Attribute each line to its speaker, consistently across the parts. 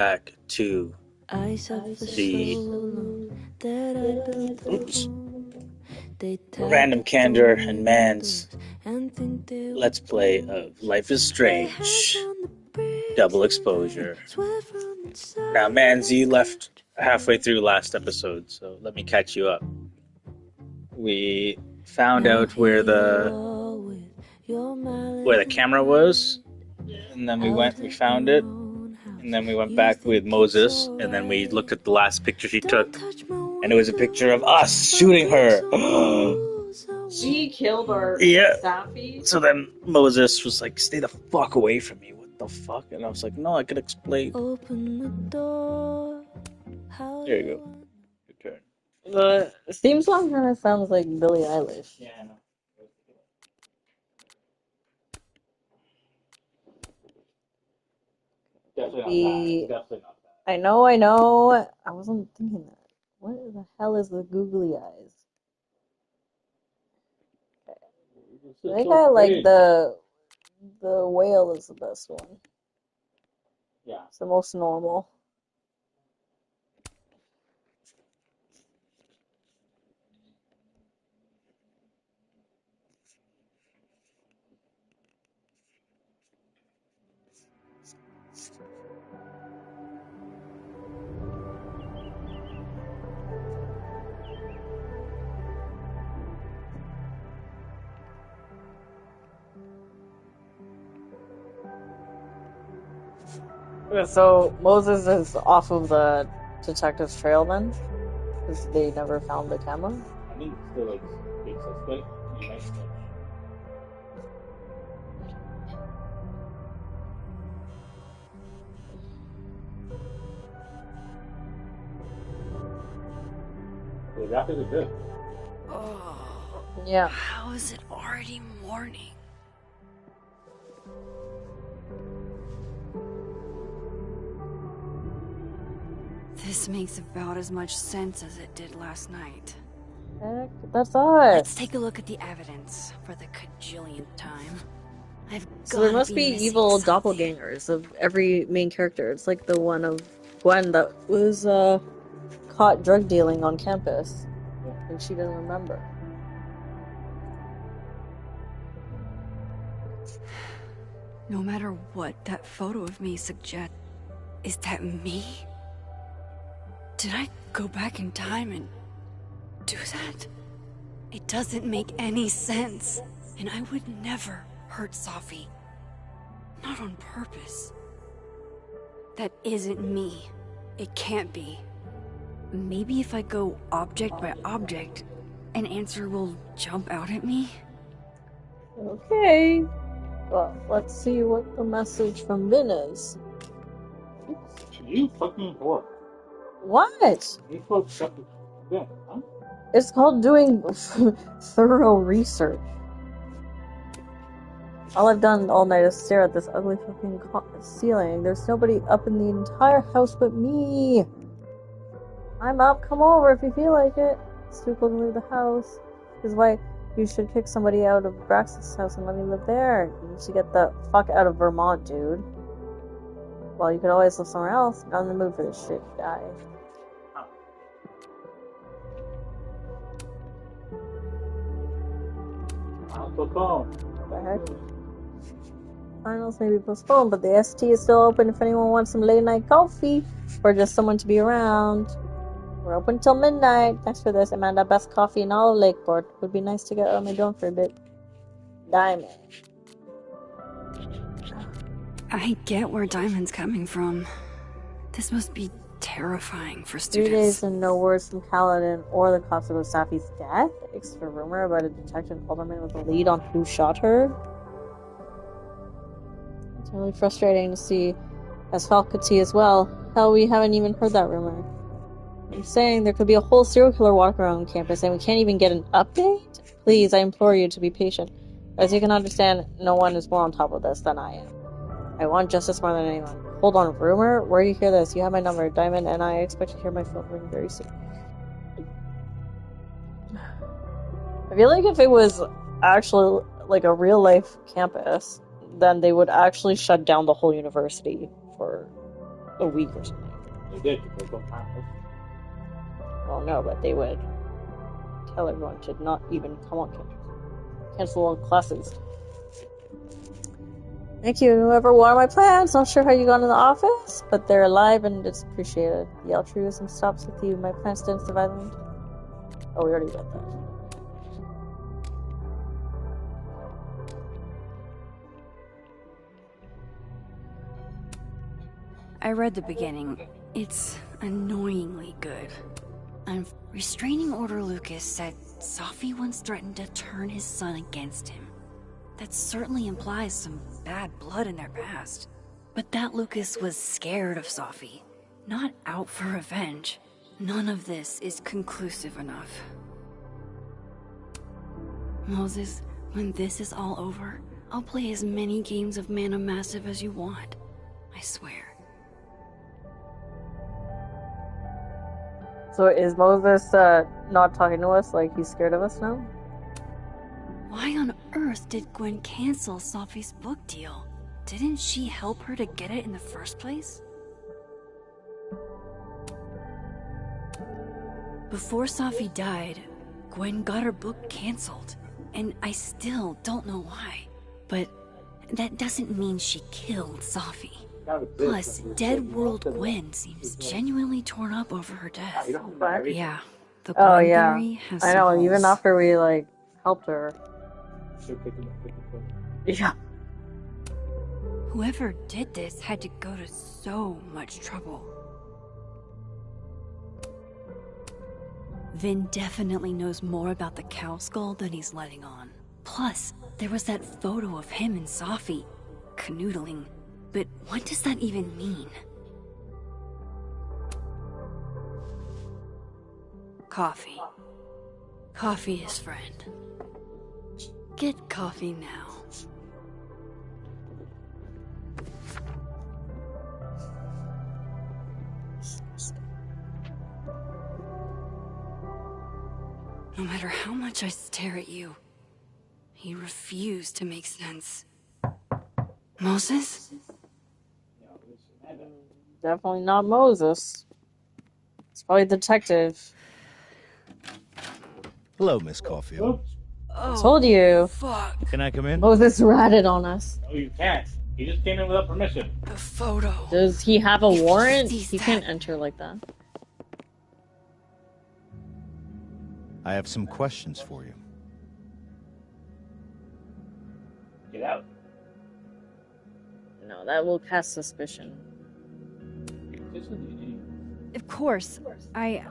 Speaker 1: back to the oops, random Kandor and Mands Let's Play of Life is Strange Double Exposure. Now, Mands, you left halfway through last episode, so let me catch you up. We found out where the camera was, and then we found it, and then we went back with Moses, and then we looked at the last picture she took, and it was a picture of us shooting her.
Speaker 2: We killed our Safi.
Speaker 1: So then Moses was like, "Stay the fuck away from me." What the fuck? And I was like, "No, I could explain." Open the door. There you go. Your turn.
Speaker 2: The theme song kind of sounds like Billie Eilish.
Speaker 1: Yeah, I know. Definitely not bad.
Speaker 2: I know. I wasn't thinking that. What the hell is the googly eyes? I think I like the whale is the best one.
Speaker 1: Yeah.
Speaker 2: It's the most normal. So Moses is off of the detective's trail then? Because they never found the camera?
Speaker 1: I think it's still like big suspect. You might snitch. The graphics are good.
Speaker 3: Oh,
Speaker 2: yeah.
Speaker 3: How is it already morning? This makes about as much sense as it did last night.
Speaker 2: Heck, that's us.
Speaker 3: Let's take a look at the evidence for the cajillionth time.
Speaker 2: So there must be evil doppelgangers of every main character. It's like the one of Gwen that was caught drug dealing on campus, and she didn't remember.
Speaker 3: No matter what that photo of me suggests, is that me? Did I go back in time and do that? It doesn't make any sense. And I would never hurt Safi. Not on purpose. That isn't me. It can't be. Maybe if I go object by object, an answer will jump out at me?
Speaker 2: Okay. Well, let's see what the message from Vin is.
Speaker 1: You fucking whore.
Speaker 2: What?
Speaker 1: You folks shut the Vin, huh?
Speaker 2: It's called doing thorough research. All I've done all night is stare at this ugly fucking ceiling. There's nobody up in the entire house but me. I'm up. Come over if you feel like it. It's too cold to leave the house. This is why you should kick somebody out of Brax's house and let me live there. You need to get the fuck out of Vermont, dude. Well, you could always live somewhere else. Not in the mood for this shit, guy. What the heck? Finals may be postponed, but the ST is still open if anyone wants some late night coffee or just someone to be around. We're open till midnight. Thanks for this, Amanda. Best coffee in all of Lakeport. Would be nice to get on my dome for a bit. Diamond.
Speaker 3: I get where Diamond's coming from. This must be terrifying for
Speaker 2: 3
Speaker 3: students.
Speaker 2: days and no words from Kaladin or the cops about Safi's death. Extra rumor about a detective Alderman with a lead on who shot her. It's really frustrating to see, as Falk could see as well. Hell, we haven't even heard that rumor. I'm saying there could be a whole serial killer walking around campus and we can't even get an update? Please, I implore you to be patient. As you can understand, no one is more on top of this than I am. I want justice more than anyone. Hold on, rumor? Where do you hear this? You have my number, Diamond, and I expect to hear my phone ring very soon. I feel like if it was actually like a real life campus, then they would actually shut down the whole university for a week or something.
Speaker 1: They did. They broke campus.
Speaker 2: Well, no, but they would tell everyone to not even come on campus. Cancel all classes. Thank you, whoever watered my plants. Not sure how you got in the office, but they're alive and it's appreciated. The altruism stops with you. My plants didn't survive the winter. Oh, we already read that.
Speaker 3: I read the beginning. It's annoyingly good. Restraining Order Lucas said Safi once threatened to turn his son against him. That certainly implies some bad blood in their past. But that Lucas was scared of Safi, not out for revenge. None of this is conclusive enough. Moses, when this is all over, I'll play as many games of Mana Massive as you want. I swear.
Speaker 2: So is Moses not talking to us like he's scared of us now?
Speaker 3: Why on earth did Gwen cancel Safi's book deal? Didn't she help her to get it in the first place? Before Safi died, Gwen got her book canceled, and I still don't know why. But that doesn't mean she killed Safi. Plus, Dead World Gwen seems genuinely torn up over her death. Yeah, the Gwen theory has
Speaker 2: I know,
Speaker 3: some
Speaker 2: even
Speaker 3: holes.
Speaker 2: after we, like, helped her. Yeah.
Speaker 3: Whoever did this had to go to so much trouble. Vin definitely knows more about the cow skull than he's letting on. Plus, there was that photo of him and Safi canoodling. But what does that even mean? Coffee. Coffee is friend. Get coffee now. No matter how much I stare at you, he refused to make sense. Moses?
Speaker 2: Definitely not Moses. It's probably a detective.
Speaker 4: Hello, Miss Caulfield.
Speaker 2: I told you.
Speaker 3: Fuck.
Speaker 4: Can I come in?
Speaker 2: Moses ratted on us.
Speaker 1: No, you can't. He just came in without permission.
Speaker 3: The photo.
Speaker 2: Does he have a
Speaker 3: If he
Speaker 2: warrant?
Speaker 3: sees
Speaker 2: He
Speaker 3: that-
Speaker 2: can't enter like that.
Speaker 4: I have some questions for you.
Speaker 1: Get out.
Speaker 2: No, that will cast suspicion.
Speaker 3: Of course. I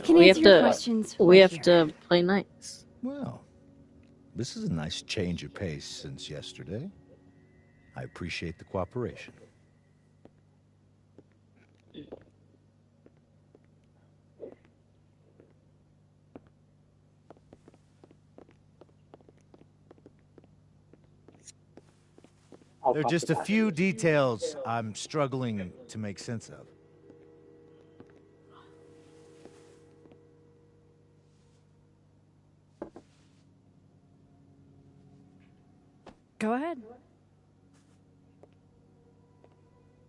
Speaker 3: can
Speaker 2: We
Speaker 3: answer
Speaker 2: have
Speaker 3: your
Speaker 2: to-
Speaker 3: questions.
Speaker 2: We
Speaker 3: right
Speaker 2: have
Speaker 3: here.
Speaker 2: to play nice.
Speaker 4: Well, this is a nice change of pace since yesterday. I appreciate the cooperation. There are just a few details I'm struggling to make sense of.
Speaker 3: Go ahead.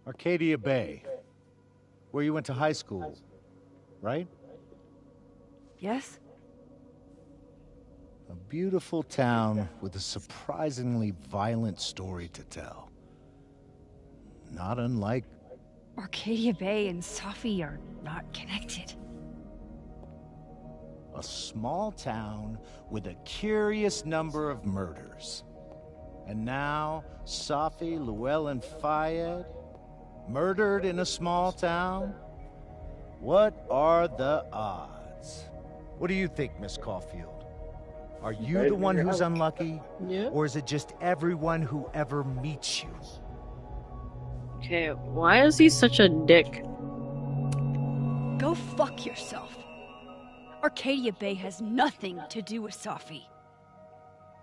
Speaker 4: Arcadia Bay, where you went to high school, right?
Speaker 3: Yes?
Speaker 4: A beautiful town with a surprisingly violent story to tell. Not unlike...
Speaker 3: Arcadia Bay and Safi are not connected.
Speaker 4: a small town with a curious number of murders. And now, Safi, Llewellyn Fayed, murdered in a small town? What are the odds? What do you think, Miss Caulfield? Are you the one who's unlucky?
Speaker 2: Yeah.
Speaker 4: Or is it just everyone who ever meets you?
Speaker 2: Okay, why is he such a dick?
Speaker 3: Go fuck yourself. Arcadia Bay has nothing to do with Safi.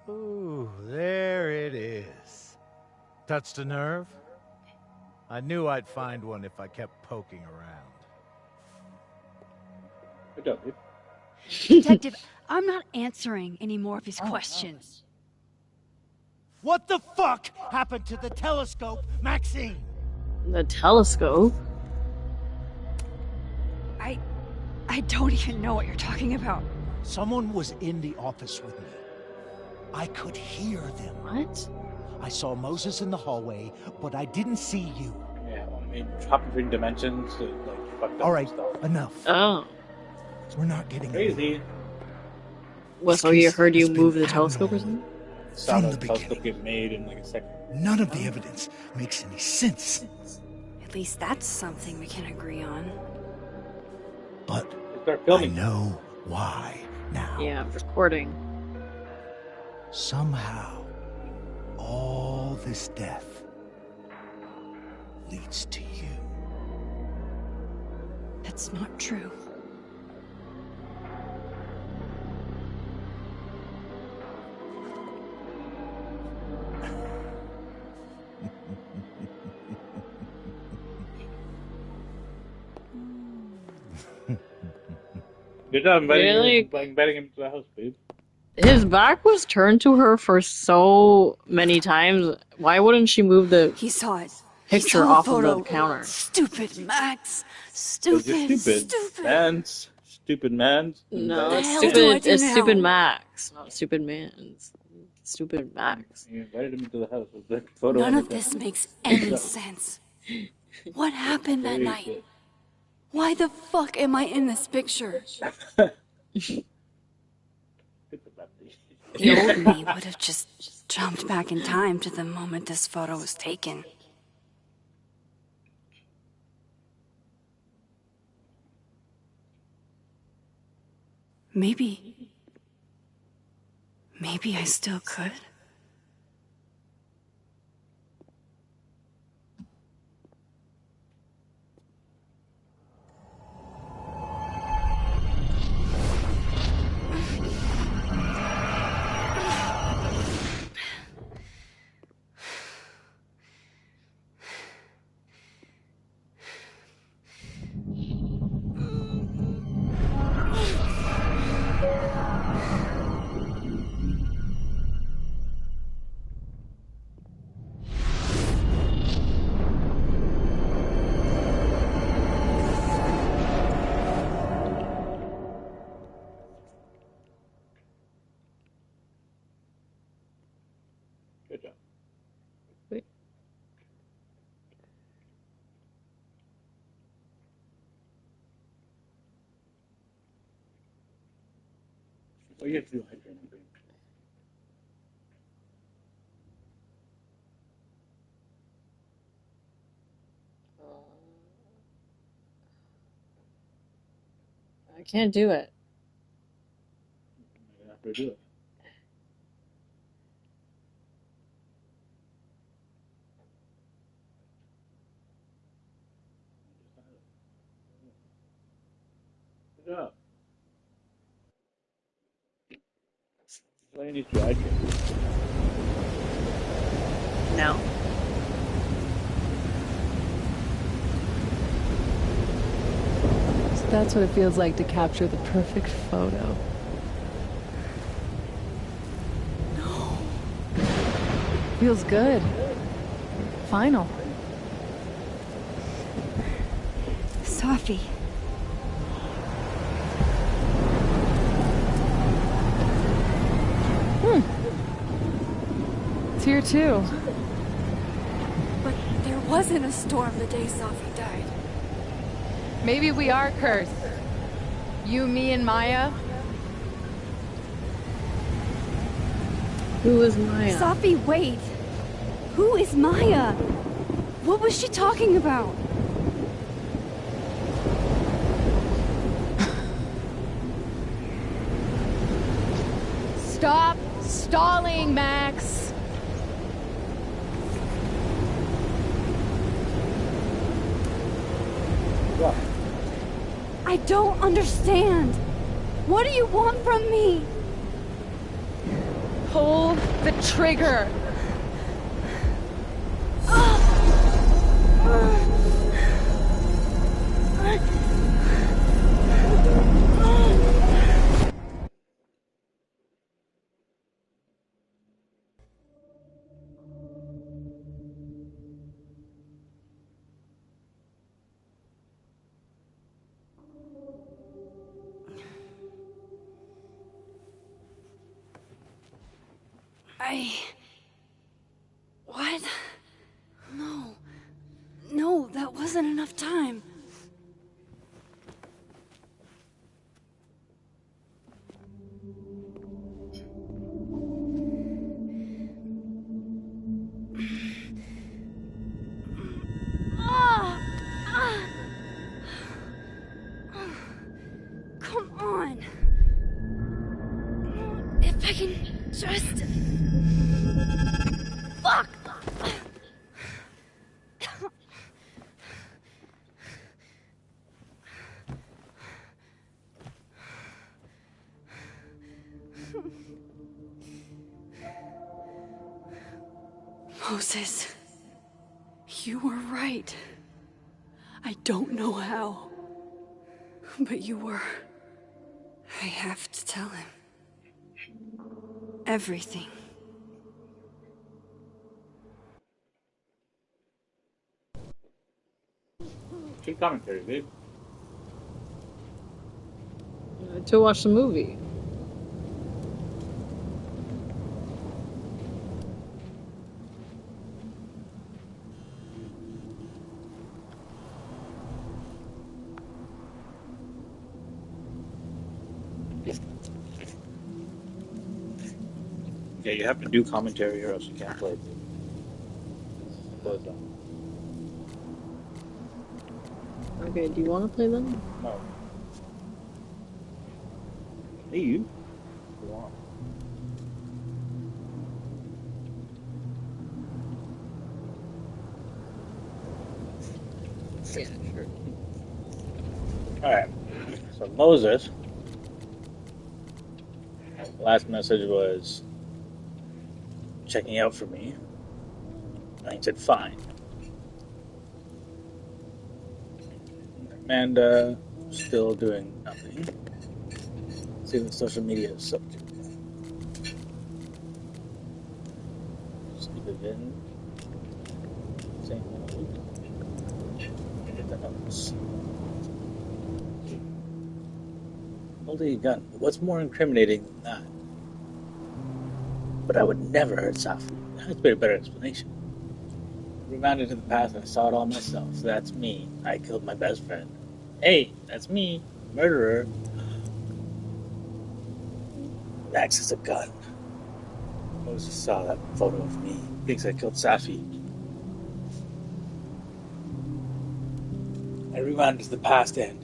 Speaker 4: Ooh, there it is. Touched a nerve? I knew I'd find one if I kept poking around.
Speaker 1: Good job, dude.
Speaker 3: Detective, I'm not answering any more of his questions.
Speaker 4: What the fuck happened to the telescope, Maxine?
Speaker 2: The telescope?
Speaker 3: I don't even know what you're talking about.
Speaker 4: Someone was in the office with me. I could hear them.
Speaker 2: What?
Speaker 4: I saw Moses in the hallway, but I didn't see you.
Speaker 1: Yeah, I mean, hopping between dimensions, like fucked up
Speaker 4: All right,
Speaker 1: stuff.
Speaker 4: enough.
Speaker 2: Oh.
Speaker 4: We're not getting
Speaker 1: Crazy.
Speaker 2: What, so you heard you move the telescope or something?
Speaker 1: Sound
Speaker 4: From
Speaker 1: of
Speaker 4: the
Speaker 1: the telescope
Speaker 4: beginning.
Speaker 1: get made in like a second.
Speaker 4: None of the evidence makes any sense.
Speaker 3: At least that's something we can agree on.
Speaker 4: But
Speaker 1: Start
Speaker 4: I
Speaker 1: filming.
Speaker 4: know why now.
Speaker 2: Yeah, I'm recording.
Speaker 4: Somehow, all this death leads to you.
Speaker 3: That's not true.
Speaker 1: Good job
Speaker 2: Really?
Speaker 1: inviting him to the house, babe.
Speaker 2: His back was turned to her for so many times. Why wouldn't she move the
Speaker 3: He saw it.
Speaker 2: picture
Speaker 3: He saw
Speaker 2: off
Speaker 3: the
Speaker 2: of the
Speaker 3: photo.
Speaker 2: counter?
Speaker 3: Stupid Max.
Speaker 1: Because you're
Speaker 3: Stupid.
Speaker 1: stupid.
Speaker 3: Stupid.
Speaker 1: Man's. Stupid Man's.
Speaker 2: No,
Speaker 3: The
Speaker 2: it's
Speaker 3: hell do I
Speaker 2: stupid.
Speaker 3: do
Speaker 2: It's
Speaker 3: now?
Speaker 2: stupid Max, not stupid Mands. Stupid Max.
Speaker 1: You invited him into the house with the photo.
Speaker 3: None
Speaker 1: and
Speaker 3: of this makes any sense. What happened that night? Why the fuck am I in this picture? The old me would have just jumped back in time to the moment this photo was taken. Maybe I still could.
Speaker 1: Good job.
Speaker 2: Wait.
Speaker 1: What do you have to do hydrating, babe?
Speaker 2: I can't do it.
Speaker 1: You have to do it. Good job. All you need to hydrate.
Speaker 2: No.
Speaker 5: So that's what it feels like to capture the perfect photo.
Speaker 3: No.
Speaker 5: Feels good. Final.
Speaker 3: Sophie.
Speaker 5: It's here too.
Speaker 3: But there wasn't a storm the day Sophie died.
Speaker 5: Maybe we are cursed. You, me, and Maya.
Speaker 2: Who is Maya?
Speaker 3: Sophie, wait. Who is Maya? What was she talking about?
Speaker 5: Stop stalling, Max.
Speaker 1: What?
Speaker 3: I don't understand. What do you want from me?
Speaker 5: Pull the trigger.
Speaker 3: What? No, that wasn't enough time. Come on. If I can just... Fuck! Moses, you were right. I don't know how, but you were. I have to tell him. Everything.
Speaker 1: Good commentary, babe.
Speaker 2: To watch the movie.
Speaker 1: Yeah, you have to do commentary or else you can't play. Close down.
Speaker 2: Okay, do you want to play them?
Speaker 1: No. Hey, you. Go on.
Speaker 2: Yeah, sure.
Speaker 1: Alright. So Moses, last message was checking out for me. And he said fine. Amanda still doing nothing. See what social media is up to. Sleep again. Same thing. Get the notes. Holding a gun. What's more incriminating than that? But I would never hurt Safi. There has to be a better explanation. Reminded to the past, I saw it all myself. So that's me. I killed my best friend. Hey, that's me. Murderer. Max has a gun. Moses saw that photo of me. Thinks I killed Safi. I rewinded to the past and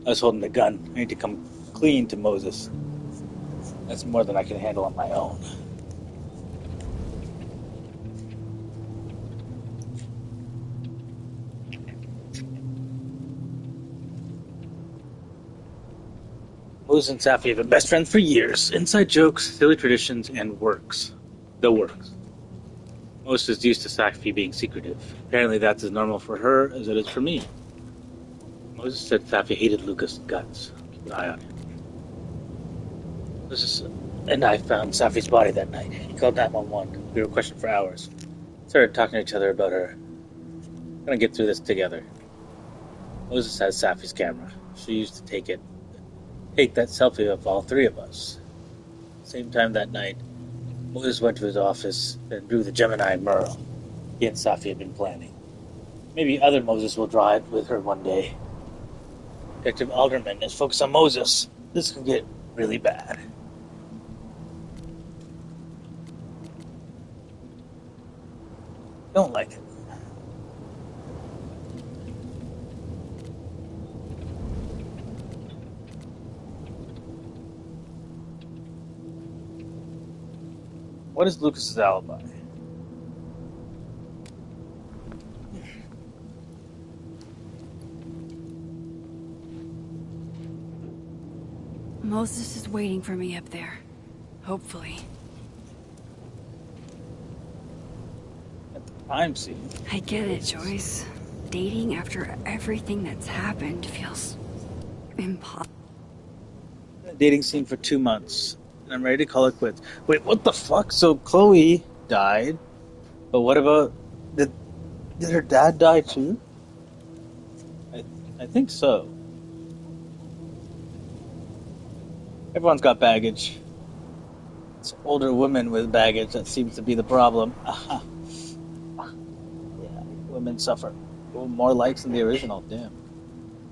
Speaker 1: I was holding the gun. I need to come clean to Moses. That's more than I can handle on my own. Moses and Safi have been best friends for years. Inside jokes, silly traditions, and works. The works. Moses is used to Safi being secretive. Apparently that's as normal for her as it is for me. Moses said Safi hated Lucas' guts. Keep an eye on him. Moses and I found Safi's body that night. He called 911. We were questioned for hours. Started talking to each other about her. We're gonna get through this together. Moses has Safi's camera. She used to take that selfie of all three of us. Same time that night, Moses went to his office and drew the Gemini Merle he and Safi had been planning. Maybe other Moses will draw it with her one day. Detective Alderman is focused on Moses. This could get really bad. Don't like it. What is Lucas's alibi?
Speaker 3: Moses is waiting for me up there. Hopefully.
Speaker 1: At the crime scene.
Speaker 3: I get it, Joyce. Dating after everything that's happened feels impossible.
Speaker 1: A dating scene for 2 months. And I'm ready to call it quits. Wait, what the fuck? So Chloe died. But what about... Did her dad die too? I think so. Everyone's got baggage. It's older women with baggage that seems to be the problem. Yeah, women suffer. Oh, more likes than the original, damn.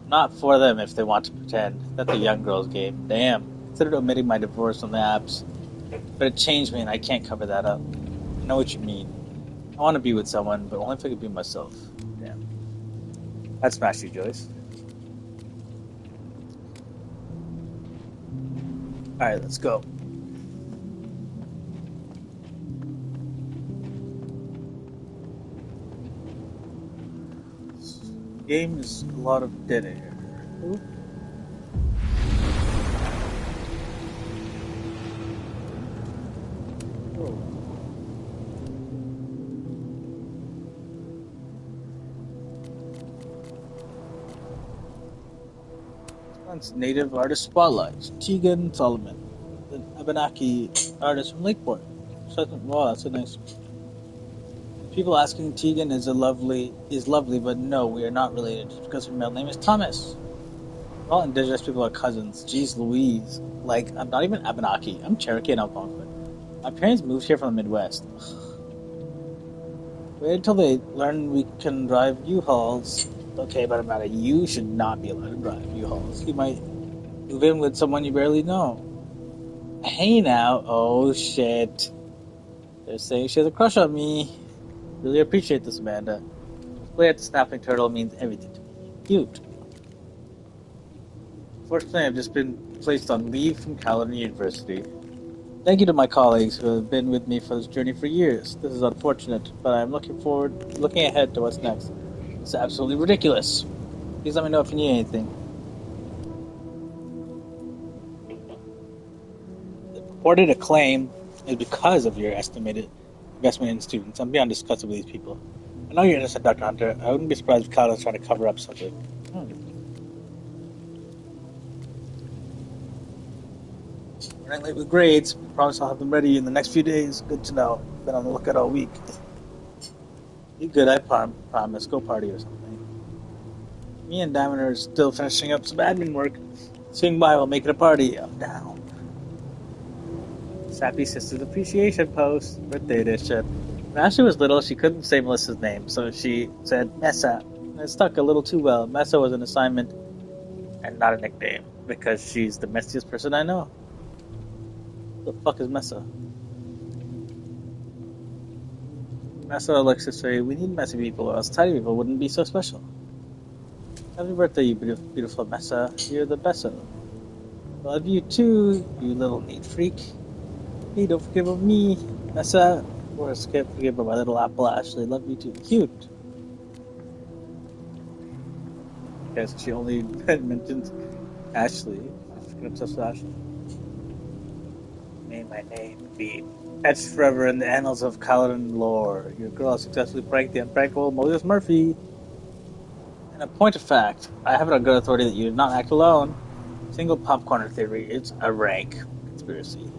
Speaker 1: Not for them if they want to pretend. That's a young girl's game. Damn. Considered omitting my divorce on the apps. But it changed me and I can't cover that up. I know what you mean. I want to be with someone, but only if I could be myself. Damn. I'd smash you, Joyce. Alright, let's go. Game is a lot of dead air. Ooh. Native artist spotlights. Tegan Solomon, an Abenaki artist from Lakeport. Wow, that's a nice. People asking Tegan is lovely, but no, we are not related because her middle name is Thomas. All indigenous people are cousins. Jeez Louise. Like, I'm not even Abenaki. I'm Cherokee and Algonquin. My parents moved here from the Midwest. Wait until they learn we can drive U-Hauls. Okay, but Amanda, you should not be allowed to drive U-Hauls. You might move in with someone you barely know. Hey now. Oh shit. They're saying she has a crush on me. Really appreciate this, Amanda. Play at the Snapping Turtle means everything to me. Cute. Fortunately, I've just been placed on leave from Caledon University. Thank you to my colleagues who have been with me for this journey for years. This is unfortunate, but I'm looking ahead to what's next. It's absolutely ridiculous. Please let me know if you need anything. The purported acclaim is because of your estimated investment in students. I'm beyond disgusted with these people. I know you're innocent, Dr. Hunter. I wouldn't be surprised if Caledon's trying to cover up something. Running late with grades. Promise I'll have them ready in the next few days. Good to know. Been on the lookout all week. You good, I promise. Go party or something. Me and Diamond are still finishing up some admin work. Swing by, we'll make it a party. I'm down. Sappy Sisters Appreciation Post. Birthday edition. When Ashley was little, she couldn't say Melissa's name, so she said Messa. And it stuck a little too well. Messa was an assignment and not a nickname, because she's the messiest person I know. The fuck is Messa? Messa likes to say, we need messy people, or else tidy people wouldn't be so special. Happy birthday, you beautiful Messa. You're the best. Love you too, you little neat freak. Hey, don't forget about me, Messa. Or can't forget about my little apple Ashley. Love you too. Cute. Yes, she only mentions Ashley. She's obsessed with Ashley. May my name be etched forever in the annals of Caledon lore. Your girl successfully pranked the unprankable Moses Murphy. And a point of fact, I have it on good authority that you did not act alone. Single popcorner theory, it's a rank conspiracy.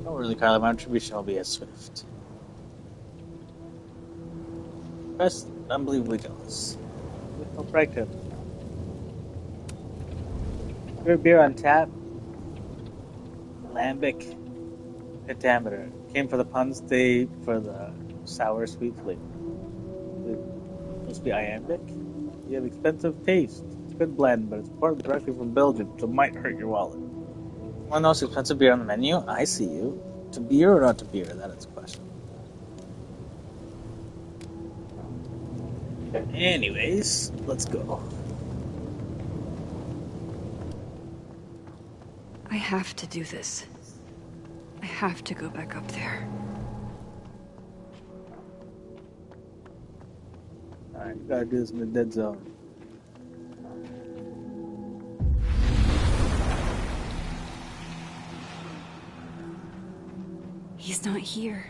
Speaker 1: Don't really, Carla, my attribution will be as swift. Press unbelievably jealous. No pregnant. Your beer on tap. Lambic pentameter. Came for the puns, stay for the sour sweet flavor. It must be iambic. You have expensive taste. It's a good blend, but it's imported directly from Belgium, so it might hurt your wallet. Want the most expensive beer on the menu? I see you. To beer or not to beer? That is the question. Anyways, let's go.
Speaker 3: I have to do this. I have to go back up there.
Speaker 1: Alright, you gotta do this in the dead zone.
Speaker 3: He's not here.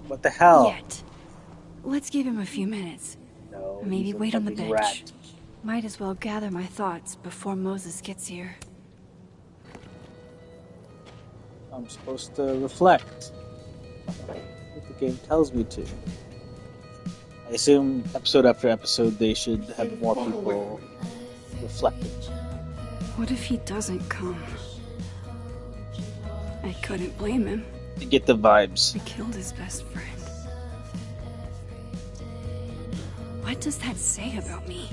Speaker 1: What the hell?
Speaker 3: Yet. Let's give him a few minutes.
Speaker 1: No,
Speaker 3: maybe wait on the bench.
Speaker 1: Rat.
Speaker 3: Might as well gather my thoughts before Moses gets here.
Speaker 1: I'm supposed to reflect. What the game tells me to. I assume episode after episode they should have more people reflecting.
Speaker 3: What if he doesn't come? I couldn't blame him.
Speaker 1: To get the vibes.
Speaker 3: I killed his best friend. What does that say about me?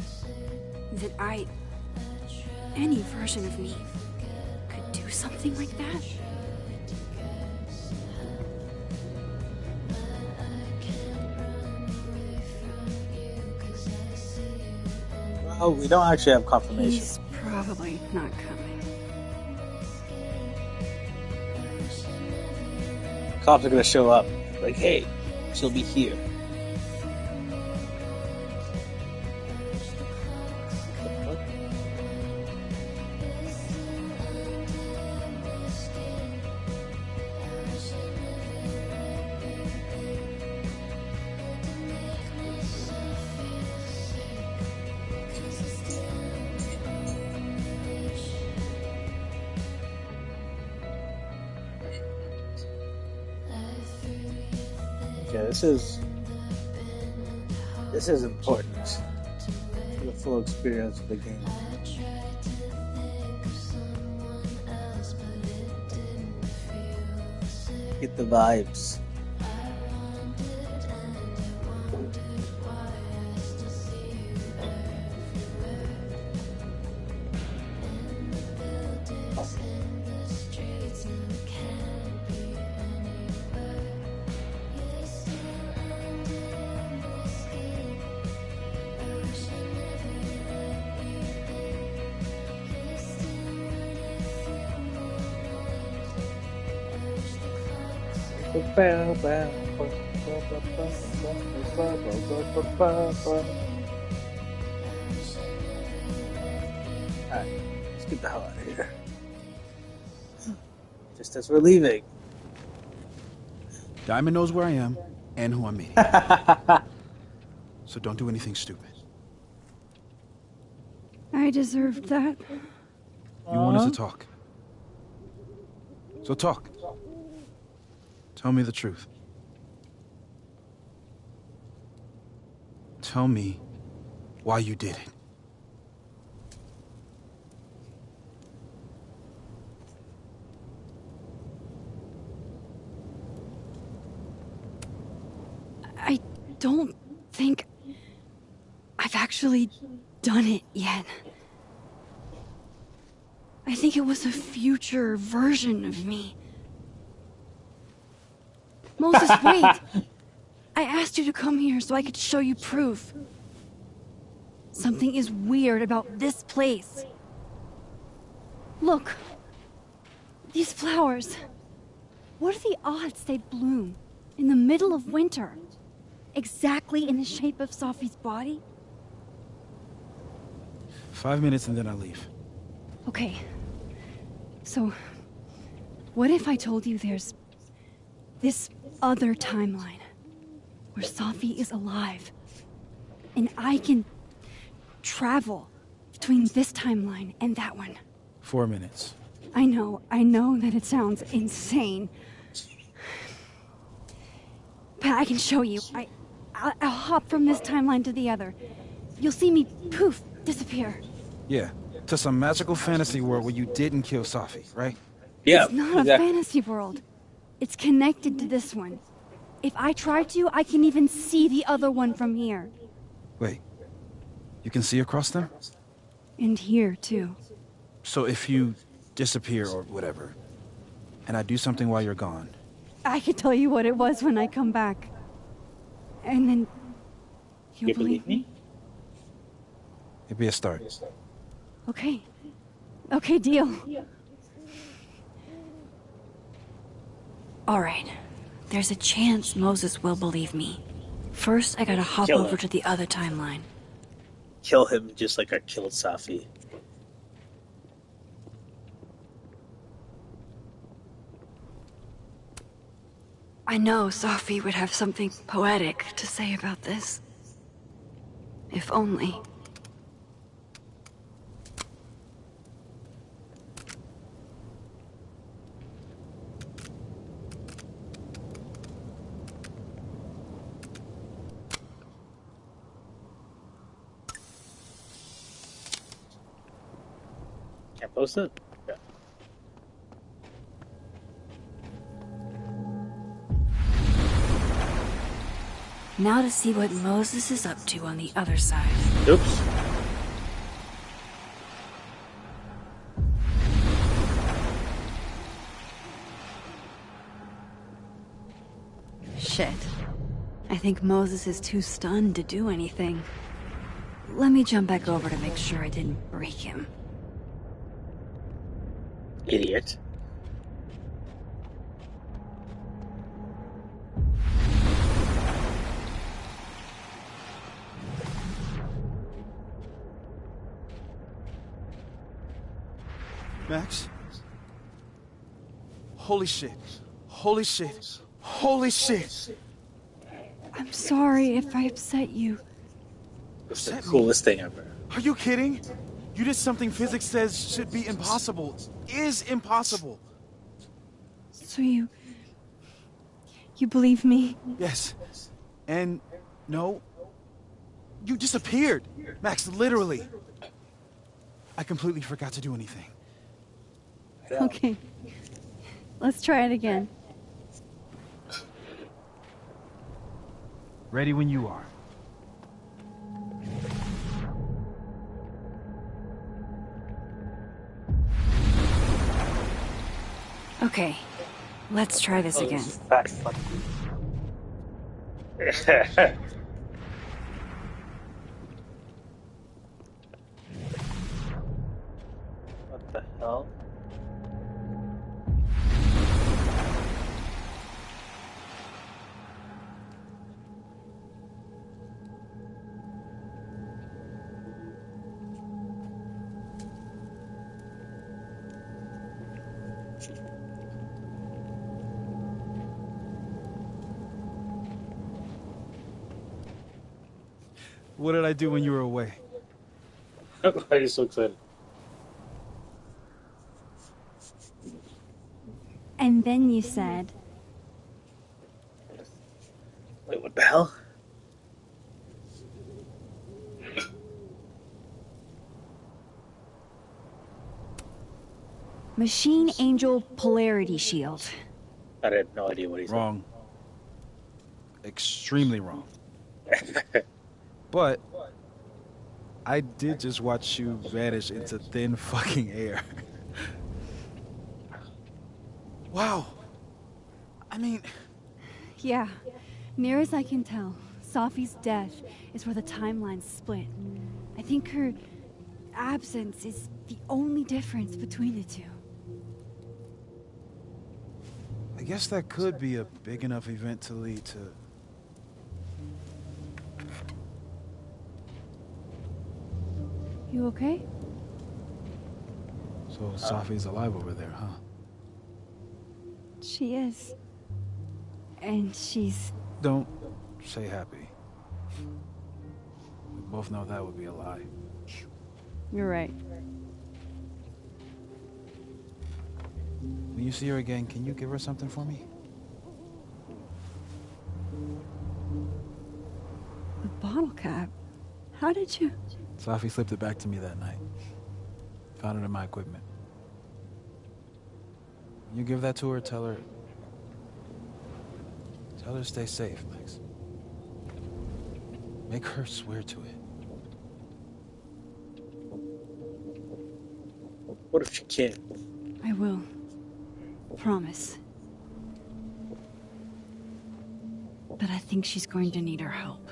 Speaker 3: That any version of me, could do something like that?
Speaker 1: Well, we don't actually have confirmation.
Speaker 3: He's probably not coming.
Speaker 1: Cops are gonna show up. Like, hey, she'll be here. Yeah, this is important for the full experience of the game. Get the vibes. Alright, let's get the hell out of here. Just as we're leaving.
Speaker 6: Diamond knows where I am and who I'm meeting. So don't do anything stupid.
Speaker 3: I deserved that.
Speaker 6: You wanted to talk. So talk. Tell me the truth. Tell me why you did it.
Speaker 3: I don't think I've actually done it yet. I think it was a future version of me. Moses, wait! I asked you to come here so I could show you proof. Something is weird about this place. Look. These flowers. What are the odds they bloom in the middle of winter? Exactly in the shape of Sophie's body?
Speaker 6: 5 minutes and then I leave.
Speaker 3: Okay. So, what if I told you there's this other timeline where Sophie is alive and I can travel between this timeline and that one?
Speaker 6: 4 minutes.
Speaker 3: I know that it sounds insane. But I can show you. I'll hop from this timeline to the other. You'll see me, poof, disappear.
Speaker 6: Yeah, to some magical fantasy world where you didn't kill Sophie, right?
Speaker 1: Yeah,
Speaker 3: It's not a fantasy world. It's connected to this one. If I try to, I can even see the other one from here.
Speaker 6: Wait, you can see across them?
Speaker 3: And here, too.
Speaker 6: So if you disappear or whatever, and I do something while you're gone...
Speaker 3: I can tell you what it was when I come back. And then... You'll believe me?
Speaker 6: It'd be a start.
Speaker 3: Okay. Okay, deal. Alright. There's a chance Moses will believe me. First, I gotta hop over to the other timeline.
Speaker 1: Kill him just like I killed Safi.
Speaker 3: I know Sophie would have something poetic to say about this. If only.
Speaker 1: Can't post it? Yeah.
Speaker 3: Now to see what Moses is up to on the other side.
Speaker 1: Oops.
Speaker 3: Shit. I think Moses is too stunned to do anything. Let me jump back over to make sure I didn't break him.
Speaker 1: Idiot.
Speaker 6: Max? Holy shit. Holy shit. Holy shit.
Speaker 3: I'm sorry if I upset you.
Speaker 1: It's the coolest thing ever.
Speaker 6: Are you kidding? You did something physics says should be impossible. Is impossible.
Speaker 3: So you believe me?
Speaker 6: Yes. And no. You disappeared. Max, literally. I completely forgot to do anything.
Speaker 3: Okay. Let's try it again.
Speaker 6: Ready when you are.
Speaker 3: Okay. Let's try this again.
Speaker 1: Fat fuck. What the hell?
Speaker 6: What did I do when you were away?
Speaker 1: Why are you so excited?
Speaker 3: And then you said,
Speaker 1: Wait, what the hell?
Speaker 3: Machine Angel Polarity Shield.
Speaker 1: I had no idea what he said.
Speaker 6: Wrong. Extremely wrong. But I did just watch you vanish into thin fucking air. Wow. I mean...
Speaker 3: Yeah. Near as I can tell, Safi's death is where the timelines split. I think her absence is the only difference between the two.
Speaker 6: I guess that could be a big enough event to lead to...
Speaker 3: You okay?
Speaker 6: So Safi's alive over there, huh?
Speaker 3: She is. And she's...
Speaker 6: Don't say happy. We both know that would be a lie.
Speaker 3: You're right.
Speaker 6: When you see her again, can you give her something for me?
Speaker 3: The bottle cap? How did you...
Speaker 6: Safi slipped it back to me that night. Found it in my equipment. When you give that to her, tell her to stay safe, Max. Make her swear to it.
Speaker 1: What if she can't?
Speaker 3: I will. Promise. But I think she's going to need our help.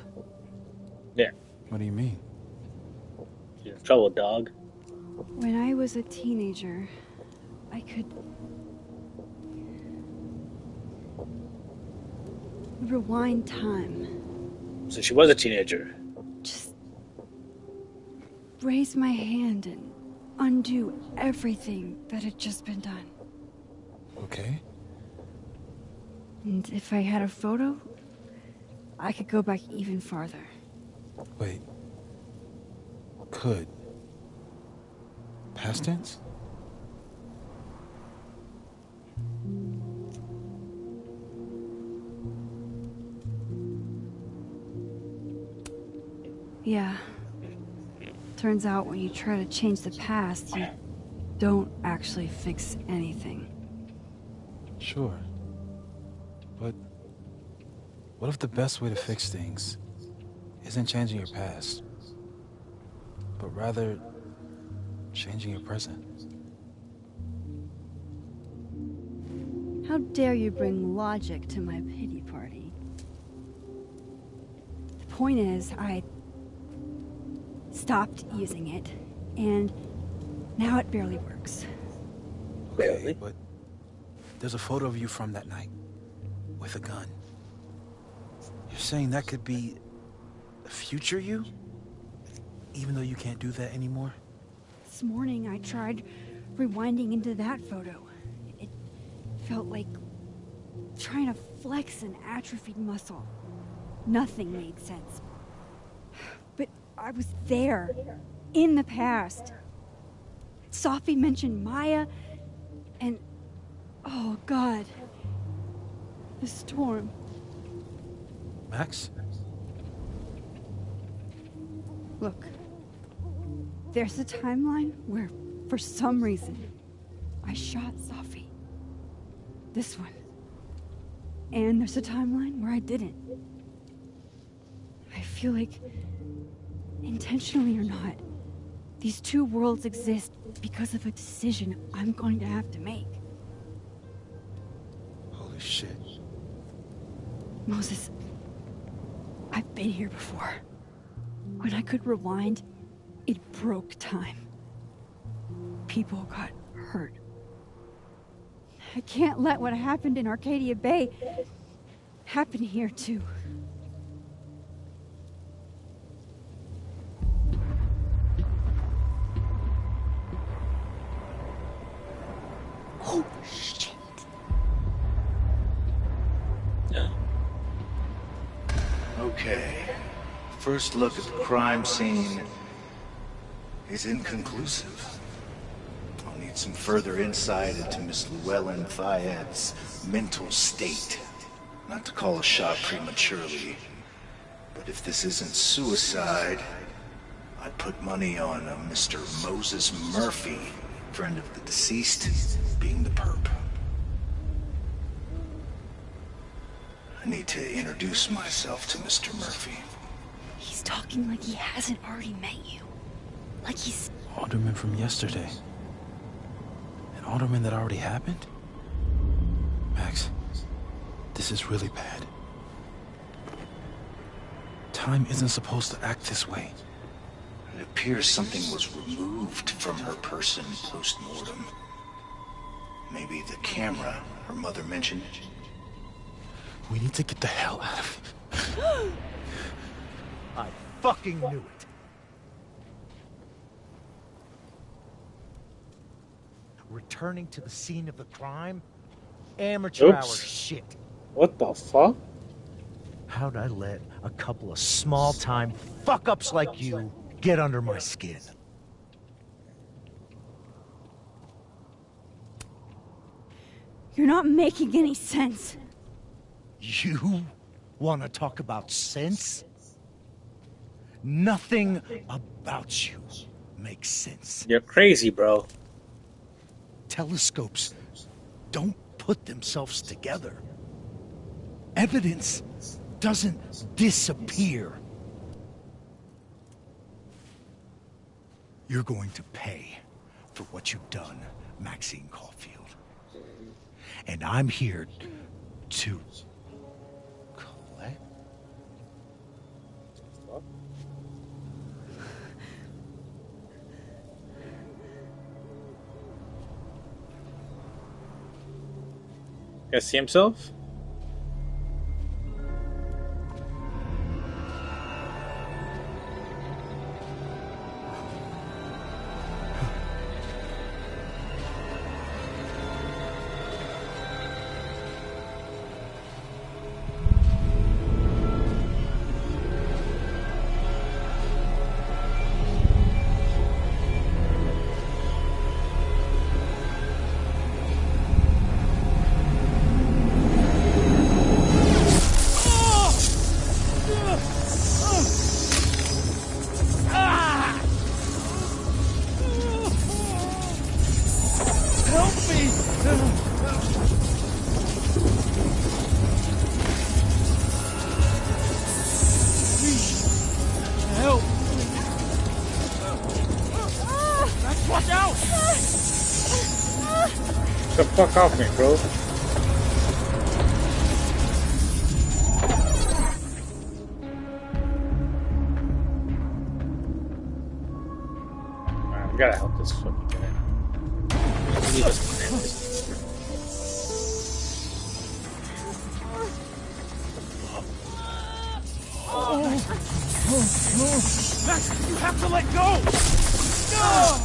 Speaker 1: Yeah.
Speaker 6: What do you mean?
Speaker 1: You're in trouble, dog.
Speaker 3: When I was a teenager, I could... rewind time.
Speaker 1: So she was a teenager.
Speaker 3: Just... raise my hand and undo everything that had just been done.
Speaker 6: Okay.
Speaker 3: And if I had a photo, I could go back even farther.
Speaker 6: Wait. Could. Past tense?
Speaker 3: Yeah. Turns out when you try to change the past, you don't actually fix anything.
Speaker 6: Sure. But What if the best way to fix things isn't changing your past, but rather changing your present?
Speaker 3: How dare you bring logic to my pity party? The point is, I stopped using it, and now it barely works.
Speaker 6: Okay, but there's a photo of you from that night, with a gun. You're saying that could be the future you? Even though you can't do that anymore?
Speaker 3: This morning, I tried rewinding into that photo. It felt like trying to flex an atrophied muscle. Nothing made sense. But I was there, in the past. Sophie mentioned Maya, and oh God, the storm.
Speaker 6: Max?
Speaker 3: Look, there's a timeline where, for some reason, I shot Sophie. This one. And there's a timeline where I didn't. I feel like, intentionally or not, these two worlds exist because of a decision I'm going to have to make.
Speaker 6: Holy shit.
Speaker 3: Moses, I've been here before. When I could rewind, it broke time. People got hurt. I can't let what happened in Arcadia Bay happen here too. Oh, shit.
Speaker 4: Okay. First look at the crime scene is inconclusive. I'll need some further insight into Miss Llewellyn Fayette's mental state. Not to call a shot prematurely, but if this isn't suicide, I'd put money on a Mr. Moses Murphy, friend of the deceased, being the perp. I need to introduce myself to Mr. Murphy.
Speaker 3: He's talking like he hasn't already met you. Like he's...
Speaker 6: Alderman from yesterday. An alderman that already happened? Max, this is really bad. Time isn't supposed to act this way.
Speaker 4: It appears something was removed from her person post-mortem. Maybe the camera her mother mentioned.
Speaker 6: We need to get the hell out of here.
Speaker 4: I fucking knew it.
Speaker 7: Returning to the scene of the crime? Amateur hour shit.
Speaker 1: What the fuck?
Speaker 7: How'd I let a couple of small-time fuck-ups like you get under my skin?
Speaker 3: You're not making any sense.
Speaker 7: You want to talk about sense? Nothing about you makes sense.
Speaker 1: You're crazy, bro.
Speaker 7: Telescopes don't put themselves together. Evidence doesn't disappear. You're going to pay for what you've done, Maxine Caulfield. And I'm here to collect.
Speaker 1: Guys see himself? The fuck off me, bro. Alright, we gotta help this fucking guy. Leave us behind.
Speaker 6: Max, you have to let go! No!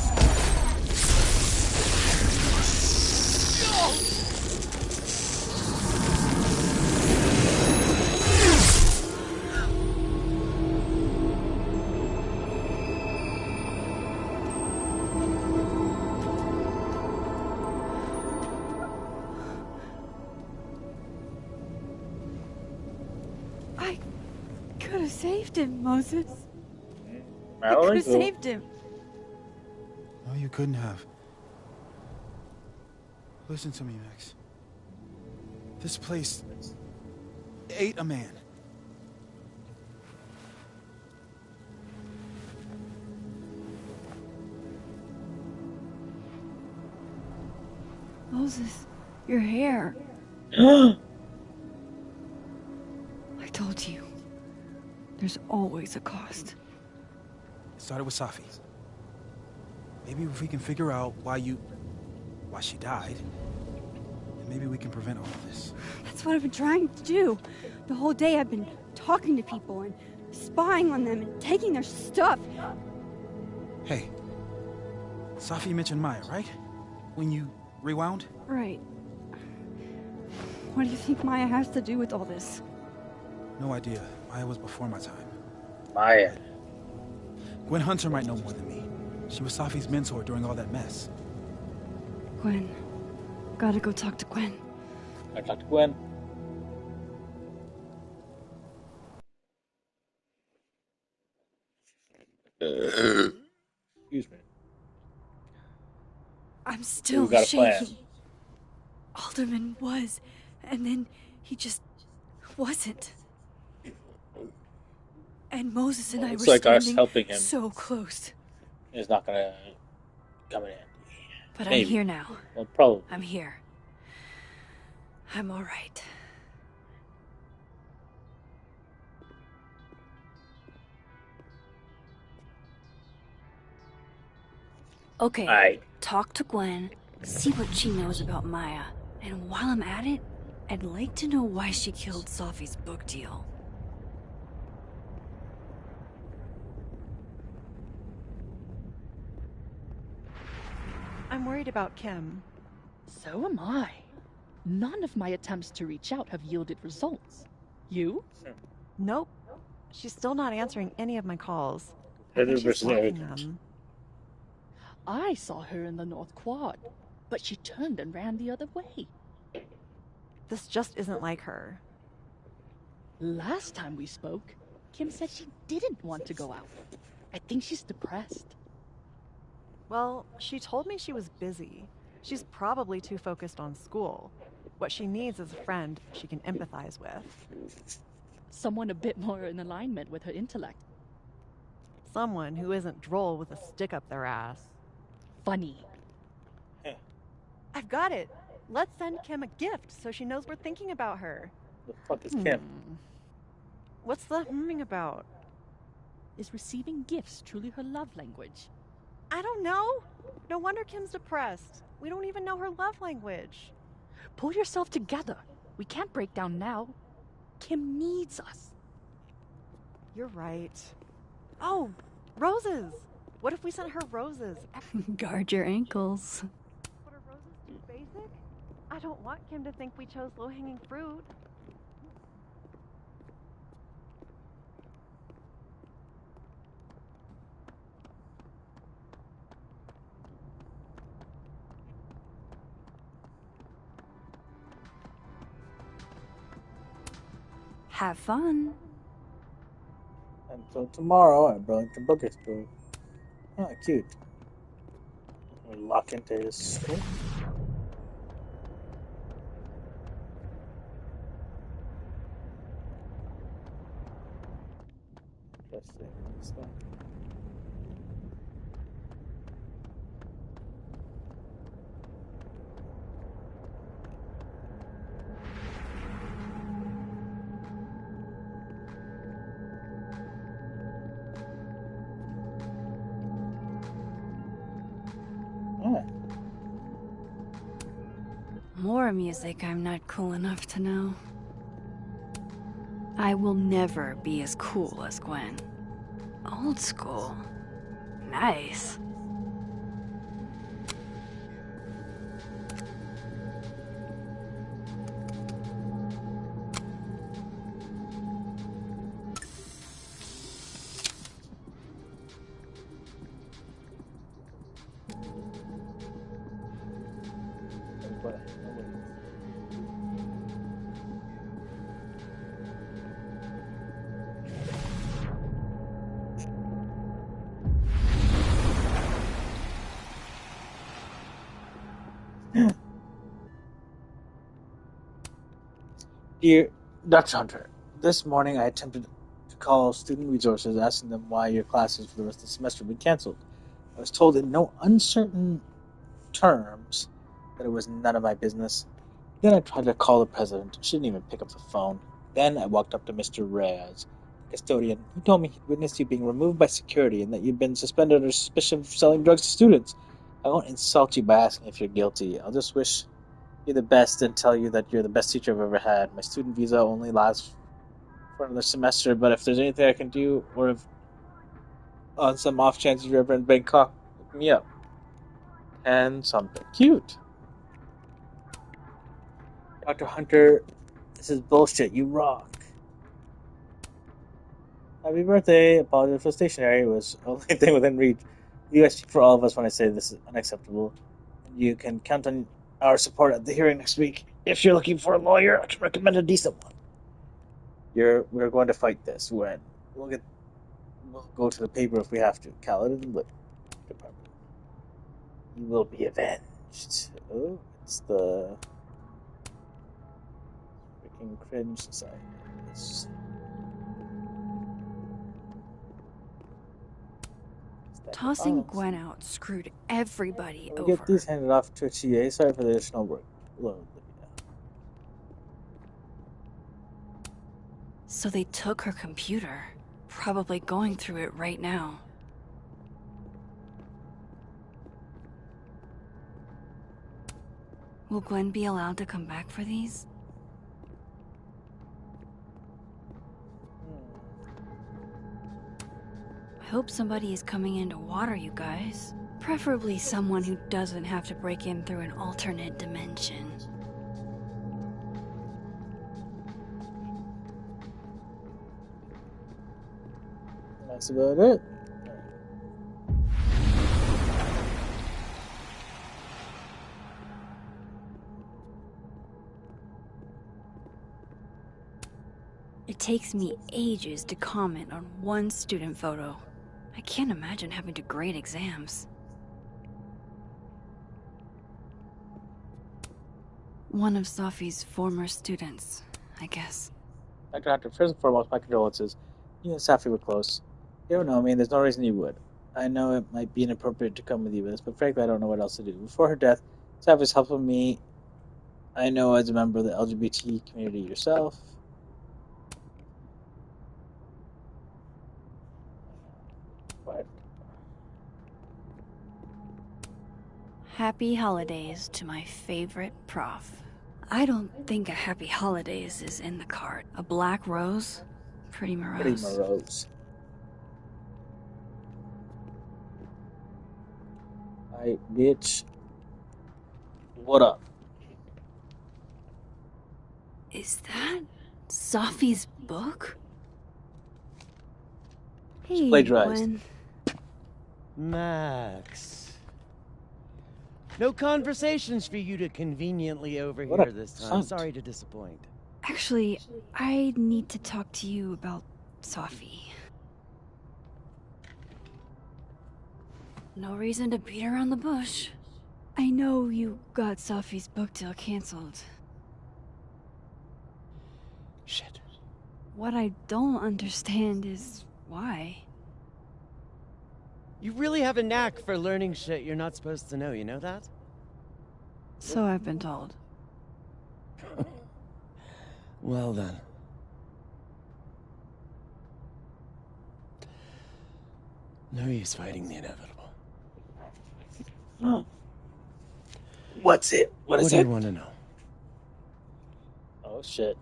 Speaker 3: I could have saved him, Moses. I
Speaker 1: I don't
Speaker 3: could have
Speaker 1: think so.
Speaker 3: saved him.
Speaker 6: No, you couldn't have. Listen to me, Max. This place ate a man.
Speaker 3: Moses, your hair. I told you. There's always a cost.
Speaker 6: It started with Safi. Maybe if we can figure out why she died, then maybe we can prevent all of this.
Speaker 3: That's what I've been trying to do. The whole day I've been talking to people and spying on them and taking their stuff.
Speaker 6: Hey, Safi mentioned Maya, right? When you rewound?
Speaker 3: Right. What do you think Maya has to do with all this?
Speaker 6: No idea. Maya was before my time.
Speaker 1: Maya.
Speaker 6: Gwen Hunter might know more than me. She was Safi's mentor during all that mess.
Speaker 3: Gwen. Gotta go talk to Gwen.
Speaker 1: I talked to Gwen. Excuse me.
Speaker 3: I'm still
Speaker 1: got a plan.
Speaker 3: shaking. Alderman was, and then he just wasn't. And Moses and I were
Speaker 1: like us
Speaker 3: standing
Speaker 1: helping him
Speaker 3: so close.
Speaker 1: is not gonna come in handy.
Speaker 3: But
Speaker 1: Maybe.
Speaker 3: I'm here now.
Speaker 1: Well, probably.
Speaker 3: I'm here. I'm all right. Okay,
Speaker 1: Alright.
Speaker 3: talk to Gwen, see what she knows about Maya, and while I'm at it, I'd like to know why she killed Safi's book deal.
Speaker 8: I'm worried about Kim.
Speaker 9: So am I. None of my attempts to reach out have yielded results. You?
Speaker 8: Nope. She's still not answering any of my calls. I
Speaker 1: Heather
Speaker 8: think she's
Speaker 1: versus
Speaker 8: blocking
Speaker 1: Eric.
Speaker 8: them.
Speaker 9: I saw her in the North Quad, but she turned and ran the other way.
Speaker 8: This just isn't like her.
Speaker 9: Last time we spoke, Kim said she didn't want to go out. I think she's depressed.
Speaker 8: Well, she told me she was busy. She's probably too focused on school. What she needs is a friend she can empathize with.
Speaker 9: Someone a bit more in alignment with her intellect.
Speaker 8: Someone who isn't droll with a stick up their ass.
Speaker 9: Funny.
Speaker 8: I've got it. Let's send Kim a gift so she knows we're thinking about her.
Speaker 1: The fuck is Kim?
Speaker 8: What's the humming about?
Speaker 9: Is receiving gifts truly her love language?
Speaker 8: I don't know. No wonder Kim's depressed. We don't even know her love language.
Speaker 9: Pull yourself together. We can't break down now. Kim needs us.
Speaker 8: You're right. Oh, roses. What if we sent her roses?
Speaker 3: Guard your ankles.
Speaker 8: But are roses too basic? I don't want Kim to think we chose low-hanging fruit.
Speaker 3: Have fun.
Speaker 1: Until tomorrow at Burlington Book Expo. Ah, cute. We lock into his school. Interesting. This one. Yeah.
Speaker 3: More music I'm not cool enough to know. I will never be as cool as Gwen. Old school. Nice.
Speaker 1: Dear Dr. Hunter, this morning I attempted to call student resources asking them why your classes for the rest of the semester have been canceled. I was told in no uncertain terms that it was none of my business. Then I tried to call the president. She didn't even pick up the phone. Then I walked up to Mr. Reyes, the custodian. He told me he'd witnessed you being removed by security and that you'd been suspended under suspicion of selling drugs to students. I won't insult you by asking if you're guilty. I'll just wish you the best and tell you that you're the best teacher I've ever had. My student visa only lasts for another semester, but if there's anything I can do, or if on some off chance you're ever in Bangkok, look me up. And something cute. Dr. Hunter, this is bullshit. You rock. Happy birthday. Apologies for stationery. It was the only thing within reach. You guys speak for all of us when I say this is unacceptable. You can count on our support at the hearing next week. If you're looking for a lawyer, I can recommend a decent one. We're going to fight this when we'll go to the paper if we have to. Caledon Lit Department. You will be avenged. Oh, it's the freaking cringe society.
Speaker 3: Tossing Gwen out screwed everybody
Speaker 1: We'll
Speaker 3: over.
Speaker 1: get these handed off to a TA. Sorry for the additional workload, Lydia.
Speaker 3: So they took her computer. Probably going through it right now. Will Gwen be allowed to come back for these? I hope somebody is coming in to water you guys. Preferably someone who doesn't have to break in through an alternate dimension.
Speaker 1: That's about it.
Speaker 3: It takes me ages to comment on one student photo. I can't imagine having to grade exams. One of Sophie's former students, I guess.
Speaker 1: Dr. Hunter, first and foremost, my condolences. You and Safi were close. You don't know me, and there's no reason you would. I know it might be inappropriate to come with you with this, but frankly, I don't know what else to do. Before her death, Safi's helping me. I know as a member of the LGBT community yourself. But
Speaker 3: Happy holidays to my favorite prof. I don't think a happy holidays is in the card. A black rose? Pretty morose.
Speaker 1: Pretty morose. Hi, bitch. What up?
Speaker 3: Is that Sophie's book? Hey,
Speaker 1: Plagiarized.
Speaker 3: Gwen.
Speaker 10: Max. No conversations for you to conveniently overhear
Speaker 1: What a
Speaker 10: this time.
Speaker 1: cunt.
Speaker 10: Sorry to disappoint.
Speaker 3: Actually, I need to talk to you about Sophie. No reason to beat around the bush. I know you got Sophie's book deal canceled.
Speaker 10: Shit.
Speaker 3: What I don't understand is why.
Speaker 10: You really have a knack for learning shit you're not supposed to know, you know that?
Speaker 3: So I've been told.
Speaker 10: Well then. No use fighting the inevitable.
Speaker 1: What's it? What is
Speaker 10: What do
Speaker 1: it?
Speaker 10: you want to know?
Speaker 1: Oh, shit.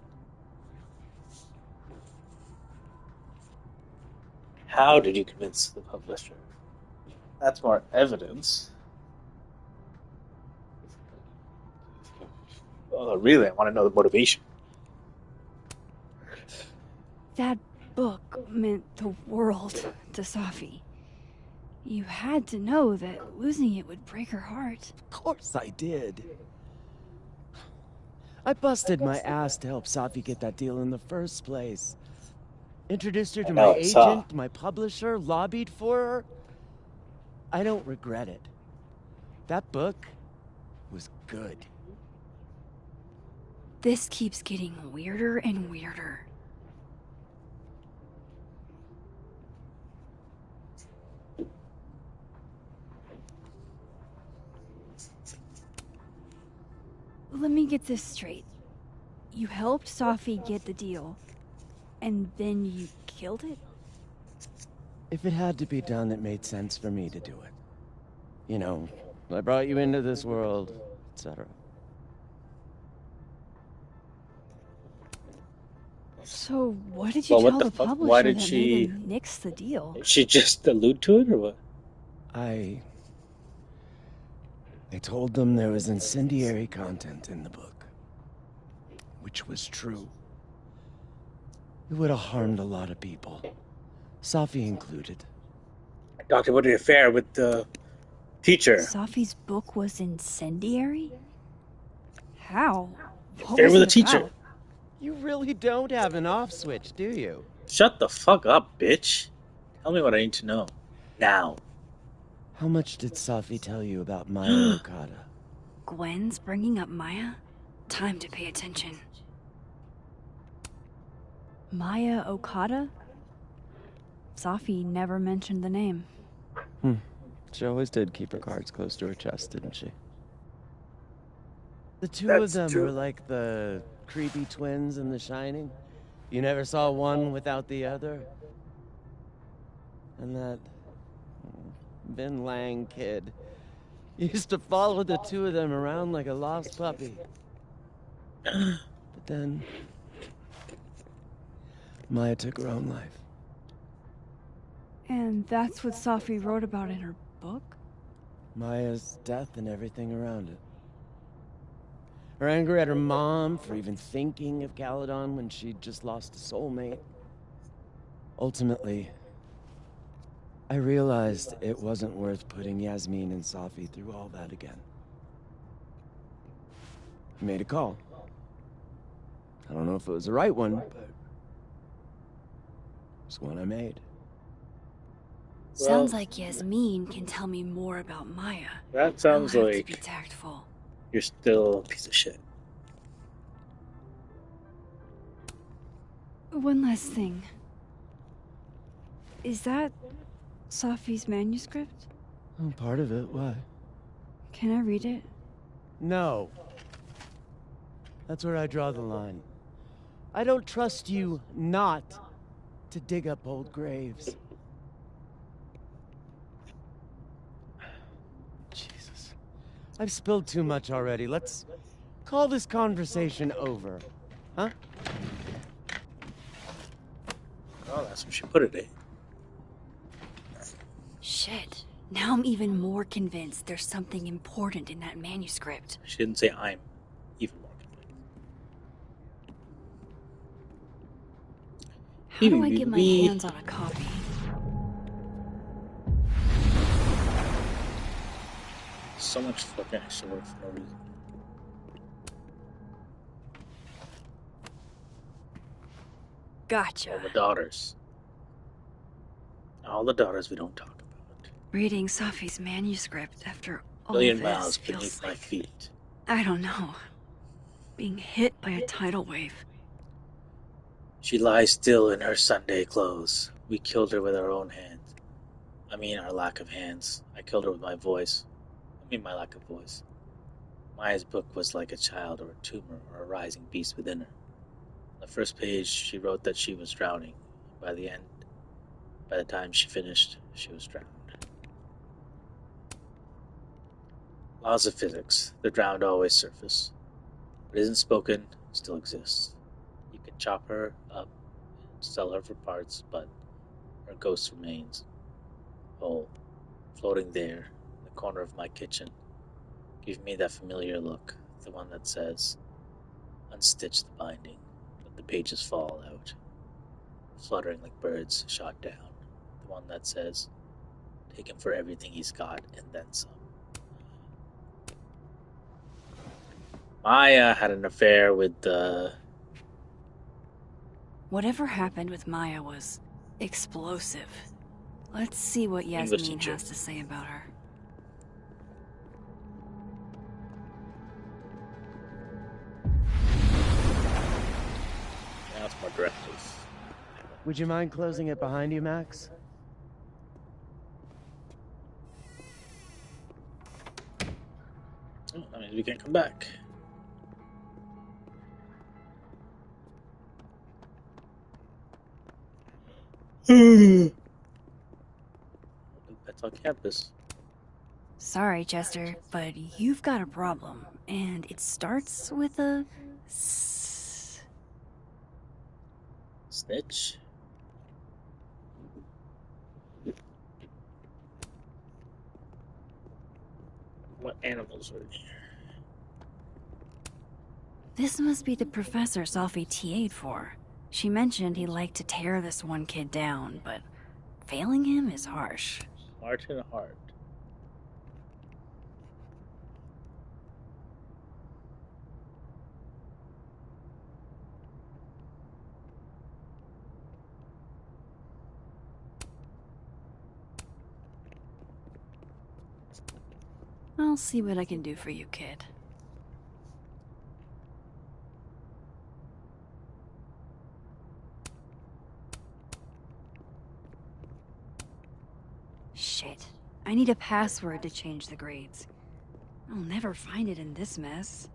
Speaker 1: How did you convince the publisher? That's more evidence. Oh, really? I want to know the motivation.
Speaker 3: That book meant the world to Safi. You had to know that losing it would break her heart.
Speaker 10: Of course I did. I busted my ass to help Safi get that deal in the first place. Introduced her to my agent, my publisher, lobbied for her. I don't regret it. That book was good.
Speaker 3: This keeps getting weirder and weirder. Let me get this straight. You helped Safi get the deal, and then you killed it?
Speaker 10: If it had to be done, it made sense for me to do it. You know, I brought you into this world, etc.
Speaker 3: So what did you tell the publisher
Speaker 1: Why did
Speaker 3: that made them nix the deal?
Speaker 1: Did she just allude to it, or what?
Speaker 10: I told them there was incendiary content in the book. Which was true. It would have harmed a lot of people. Safi included.
Speaker 1: Talked about the affair with the teacher.
Speaker 3: Safi's book was incendiary? How? What
Speaker 1: Affair
Speaker 3: was
Speaker 1: with
Speaker 3: it
Speaker 1: the teacher.
Speaker 3: about?
Speaker 10: You really don't have an off switch, do you?
Speaker 1: Shut the fuck up, bitch. Tell me what I need to know. Now.
Speaker 10: How much did Safi tell you about Maya Okada?
Speaker 3: Gwen's bringing up Maya? Time to pay attention. Maya Okada? Safi never mentioned the name.
Speaker 10: She always did keep her cards close to her chest, didn't she? The two
Speaker 1: That's
Speaker 10: of them
Speaker 1: true.
Speaker 10: were like the creepy twins in The Shining. You never saw one without the other. And that Vin Lang kid used to follow the two of them around like a lost puppy. But then Maya took her own life.
Speaker 3: And that's what Safi wrote about in her book?
Speaker 10: Maya's death and everything around it. Her anger at her mom for even thinking of Caledon when she'd just lost a soulmate. Ultimately, I realized it wasn't worth putting Yasmin and Safi through all that again. I made a call. I don't know if it was the right one, but it's one I made.
Speaker 3: Sounds like Yasmin can tell me more about Maya.
Speaker 1: That sounds
Speaker 3: I'll have
Speaker 1: like
Speaker 3: to be tactful.
Speaker 1: you're still a piece of shit.
Speaker 3: One last thing. Is that Safi's manuscript?
Speaker 10: Oh, part of it. Why?
Speaker 3: Can I read it?
Speaker 10: No. That's where I draw the line. I don't trust you not to dig up old graves. Jesus. I've spilled too much already. Let's call this conversation over. Huh?
Speaker 1: Oh, that's where she put it, eh?
Speaker 3: Shit. Now I'm even more convinced there's something important in that manuscript.
Speaker 1: She didn't say I'm even more convinced.
Speaker 3: How do I get my hands on a copy?
Speaker 1: So much fucking extra work for no reason.
Speaker 3: Gotcha.
Speaker 1: All the daughters. All the daughters we don't talk about.
Speaker 3: Reading Safi's manuscript after all
Speaker 1: Billion
Speaker 3: this
Speaker 1: miles
Speaker 3: feels
Speaker 1: beneath
Speaker 3: like,
Speaker 1: my feet.
Speaker 3: I don't know. Being hit by a tidal wave.
Speaker 1: She lies still in her Sunday clothes. We killed her with our own hands. I mean, our lack of hands. I killed her with my voice. I mean, my lack of voice. Maya's book was like a child or a tumor or a rising beast within her. On the first page, she wrote that she was drowning. By the time she finished, she was drowned. Laws of physics. The drowned always surface. What isn't spoken still exists. You can chop her up and sell her for parts, but her ghost remains whole, floating there in the corner of my kitchen. Give me that familiar look, the one that says, unstitch the binding, let the pages fall out, fluttering like birds shot down. The one that says, take him for everything he's got and then some. Maya had an affair with
Speaker 3: Whatever happened with Maya was explosive. Let's see what
Speaker 1: English
Speaker 3: Yasmin
Speaker 1: teacher.
Speaker 3: has to say about her.
Speaker 1: Now it's more directive.
Speaker 10: Would you mind closing it behind you, Max?
Speaker 1: Oh, that means we can't come back. That's on campus.
Speaker 3: Sorry, Chester, but you've got a problem, and it starts with a
Speaker 1: Snitch. What animals are in here?
Speaker 3: This must be the professor Sophie TA'd for. She mentioned he liked to tear this one kid down, but failing him is harsh.
Speaker 1: Martin Hart.
Speaker 3: I'll see what I can do for you, kid. Shit. I need a password to change the grades. I'll never find it in this mess.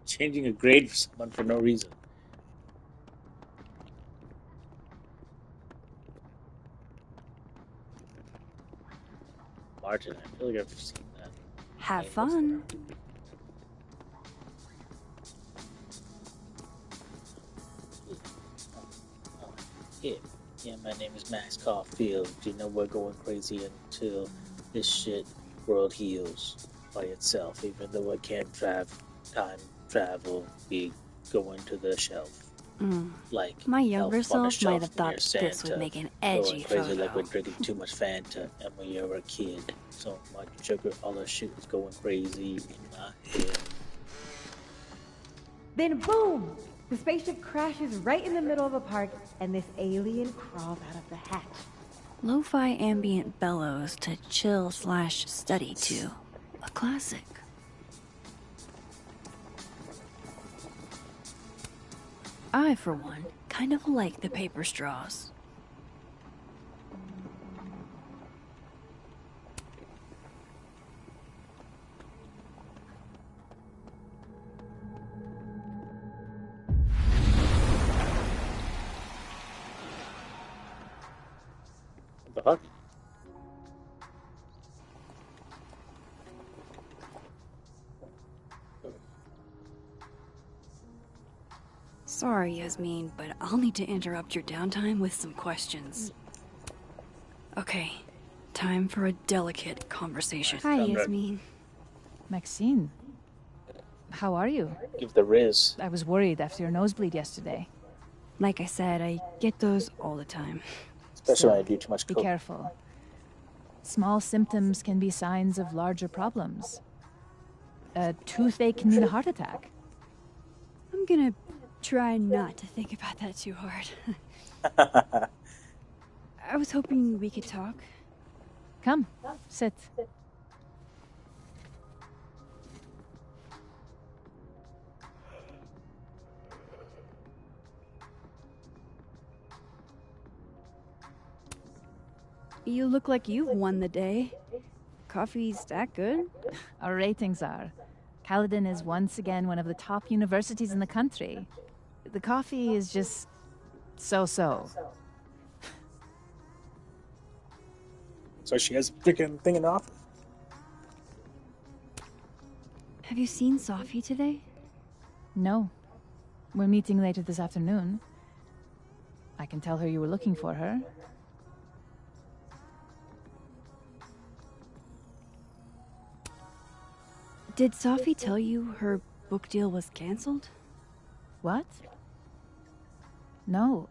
Speaker 1: Changing a grade for someone for no reason. Martin, I feel like I've seen that.
Speaker 3: Have fun.
Speaker 1: Yeah, my name is Max Caulfield. You know we're going crazy until this shit world heals by itself. Even though I can't time travel, we go into the shelf. Like
Speaker 3: my younger self might have thought
Speaker 1: Santa,
Speaker 3: this would make an edgy
Speaker 1: going crazy
Speaker 3: photo.
Speaker 1: like we're drinking too much Fanta, and when you're a kid, so much sugar, all the shit is going crazy in my head.
Speaker 11: Then boom! The spaceship crashes right in the middle of a park, and this alien crawls out of the hatch.
Speaker 3: Lo-fi ambient bellows to chill/study to. A classic. I, for one, kind of like the paper straws.
Speaker 1: What the fuck?
Speaker 3: Sorry, Yasmin, but I'll need to interrupt your downtime with some questions. Okay, time for a delicate conversation. Hi, Yasmin.
Speaker 12: Maxine, how are you?
Speaker 1: Give the Riz.
Speaker 12: I was worried after your nosebleed yesterday.
Speaker 3: Like I said, I get those all the time.
Speaker 1: Especially when I do too much coke.
Speaker 12: Be careful. Small symptoms can be signs of larger problems. A toothache can mean a heart attack.
Speaker 3: I'm gonna try not to think about that too hard. I was hoping we could talk.
Speaker 12: Come, sit.
Speaker 3: You look like you've won the day. Coffee's that good?
Speaker 12: Our ratings are. Caledon is once again one of the top universities in the country. The coffee is just so-so.
Speaker 1: So she has a freaking thing in the office.
Speaker 3: Have you seen Sophie today?
Speaker 12: No. We're meeting later this afternoon. I can tell her you were looking for her.
Speaker 3: Did Sophie tell you her book deal was canceled?
Speaker 12: What? No.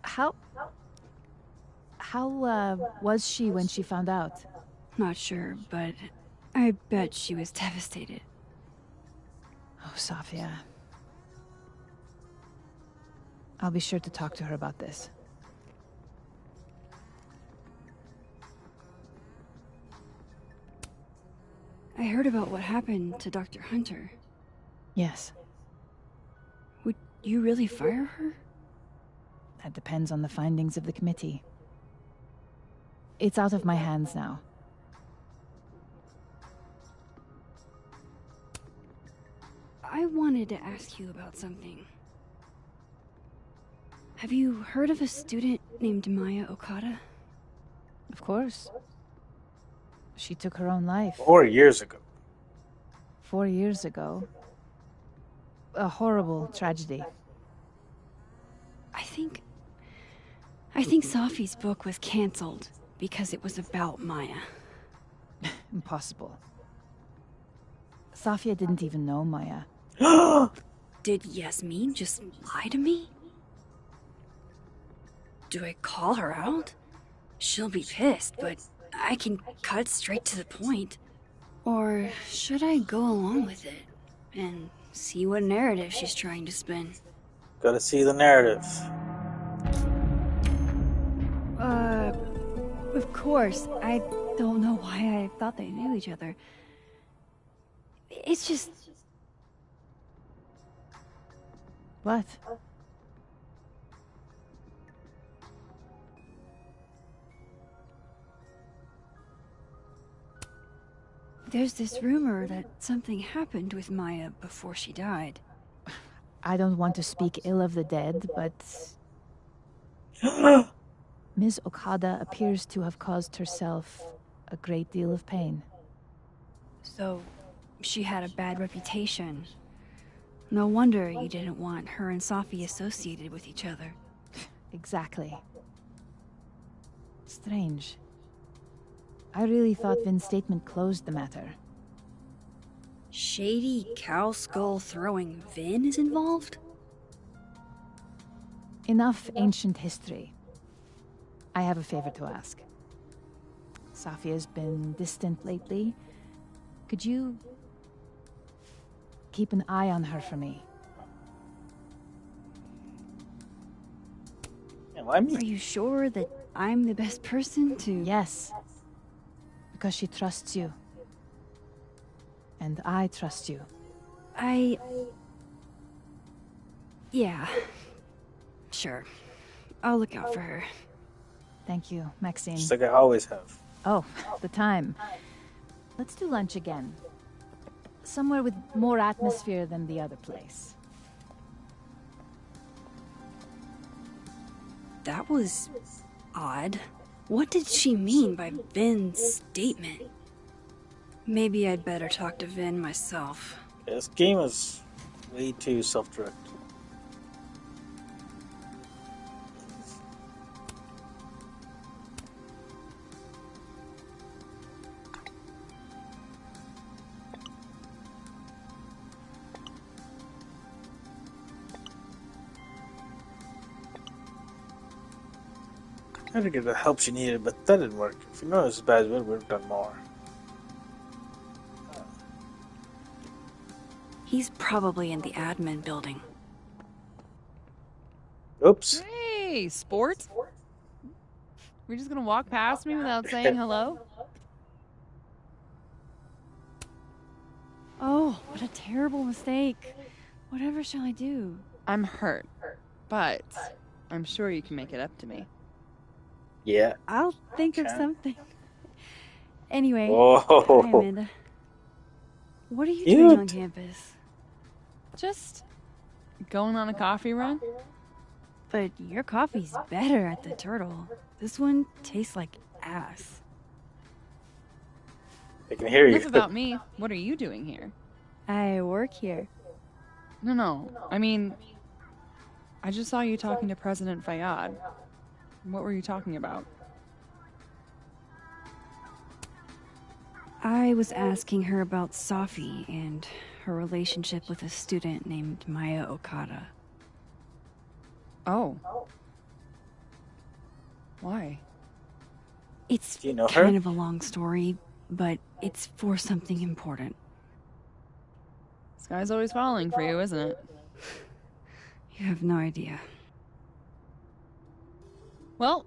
Speaker 12: How was she when she found out?
Speaker 3: Not sure, but I bet she was devastated.
Speaker 12: Oh, Sophia. I'll be sure to talk to her about this.
Speaker 3: I heard about what happened to Dr. Hunter.
Speaker 12: Yes.
Speaker 3: Would you really fire her?
Speaker 12: That depends on the findings of the committee. It's out of my hands now.
Speaker 3: I wanted to ask you about something. Have you heard of a student named Maya Okada?
Speaker 12: Of course. She took her own life.
Speaker 1: 4 years ago.
Speaker 12: 4 years ago. A horrible tragedy.
Speaker 3: I think Sophie's book was canceled because it was about Maya.
Speaker 12: Impossible. Sophia didn't even know Maya.
Speaker 3: Did Yasmin just lie to me? Do I call her out? She'll be pissed, but I can cut straight to the point. Or should I go along with it and see what narrative she's trying to spin?
Speaker 1: Gotta see the narrative.
Speaker 3: Of course. I don't know why I thought they knew each other. It's just...
Speaker 12: What?
Speaker 3: There's this rumor that something happened with Maya before she died.
Speaker 12: I don't want to speak ill of the dead, but... Ms. Okada appears to have caused herself a great deal of pain.
Speaker 3: So, she had a bad reputation. No wonder you didn't want her and Sophie associated with each other.
Speaker 12: Exactly. Strange. I really thought Vin's statement closed the matter.
Speaker 3: Shady cow skull throwing Vin is involved?
Speaker 12: Enough ancient history. I have a favor to ask. Sophia's been distant lately. Could you keep an eye on her for me?
Speaker 1: Yeah, why me?
Speaker 3: Are you sure that I'm the best person to...
Speaker 12: Yes. Because she trusts you. And I trust you.
Speaker 3: Yeah. Sure. I'll look out for her.
Speaker 12: Thank you, Maxine.
Speaker 1: Just like I always have.
Speaker 12: Oh, the time. Let's do lunch again. Somewhere with more atmosphere than the other place.
Speaker 3: That was... odd. What did she mean by Vin's statement? Maybe I'd better talk to Vin myself.
Speaker 1: This game is way too self-directed. I had to get the help she needed, but that didn't work. If you know it's as bad as we would have done more.
Speaker 3: He's probably in the admin building.
Speaker 1: Oops.
Speaker 5: Hey, sport. We're just gonna walk past me without saying hello?
Speaker 3: Oh, what a terrible mistake. Whatever shall I do?
Speaker 5: I'm hurt, but I'm sure you can make it up to me.
Speaker 1: Yeah.
Speaker 3: I'll think of something. Anyway,
Speaker 1: Whoa.
Speaker 3: hi, Amanda. What are you doing on campus?
Speaker 5: Just going on a coffee run?
Speaker 3: But your coffee's better at the Turtle. This one tastes like ass.
Speaker 1: I can hear you.
Speaker 5: Enough about me. What are you doing here?
Speaker 3: I work here.
Speaker 5: No. I mean, I just saw you talking to President Fayyad. What were you talking about?
Speaker 3: I was asking her about Safi and her relationship with a student named Maya Okada.
Speaker 5: Oh. Why?
Speaker 3: It's
Speaker 1: Do you know
Speaker 3: kind
Speaker 1: her?
Speaker 3: of a long story, but it's for something important.
Speaker 5: This guy's always falling for you, isn't it?
Speaker 3: You have no idea.
Speaker 5: Well,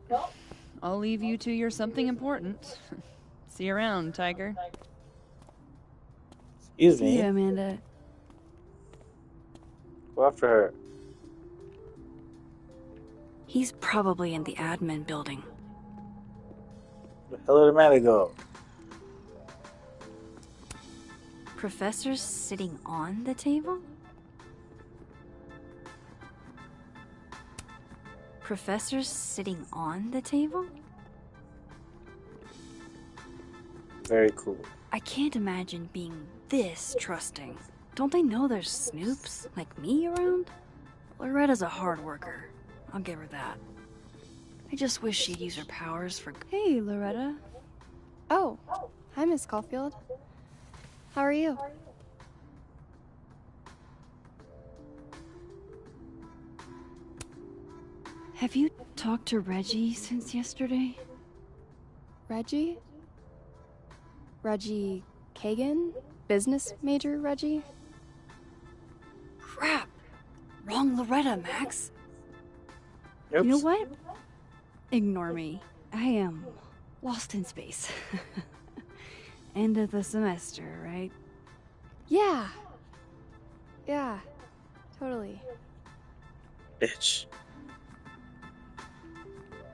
Speaker 5: I'll leave you to your something important. See you around, Tiger.
Speaker 1: Excuse me.
Speaker 3: See you, Amanda.
Speaker 1: Go after her.
Speaker 3: He's probably in the admin building.
Speaker 1: Where the hell did Amanda go?
Speaker 3: Professor's sitting on the table? Professor's sitting on the table?
Speaker 1: Very cool.
Speaker 3: I can't imagine being this trusting. Don't they know there's snoops like me around? Loretta's a hard worker. I'll give her that. I just wish she'd use her powers for...
Speaker 13: Hey, Loretta. Oh, hi, Miss Caulfield. How are you?
Speaker 3: Have you talked to Reggie since yesterday?
Speaker 13: Reggie? Reggie Kagan? Business major Reggie?
Speaker 3: Crap! Wrong Loretta, Max.
Speaker 1: Oops.
Speaker 3: You know what? Ignore me. I am lost in space. End of the semester, right?
Speaker 13: Yeah. Yeah, totally.
Speaker 1: Bitch.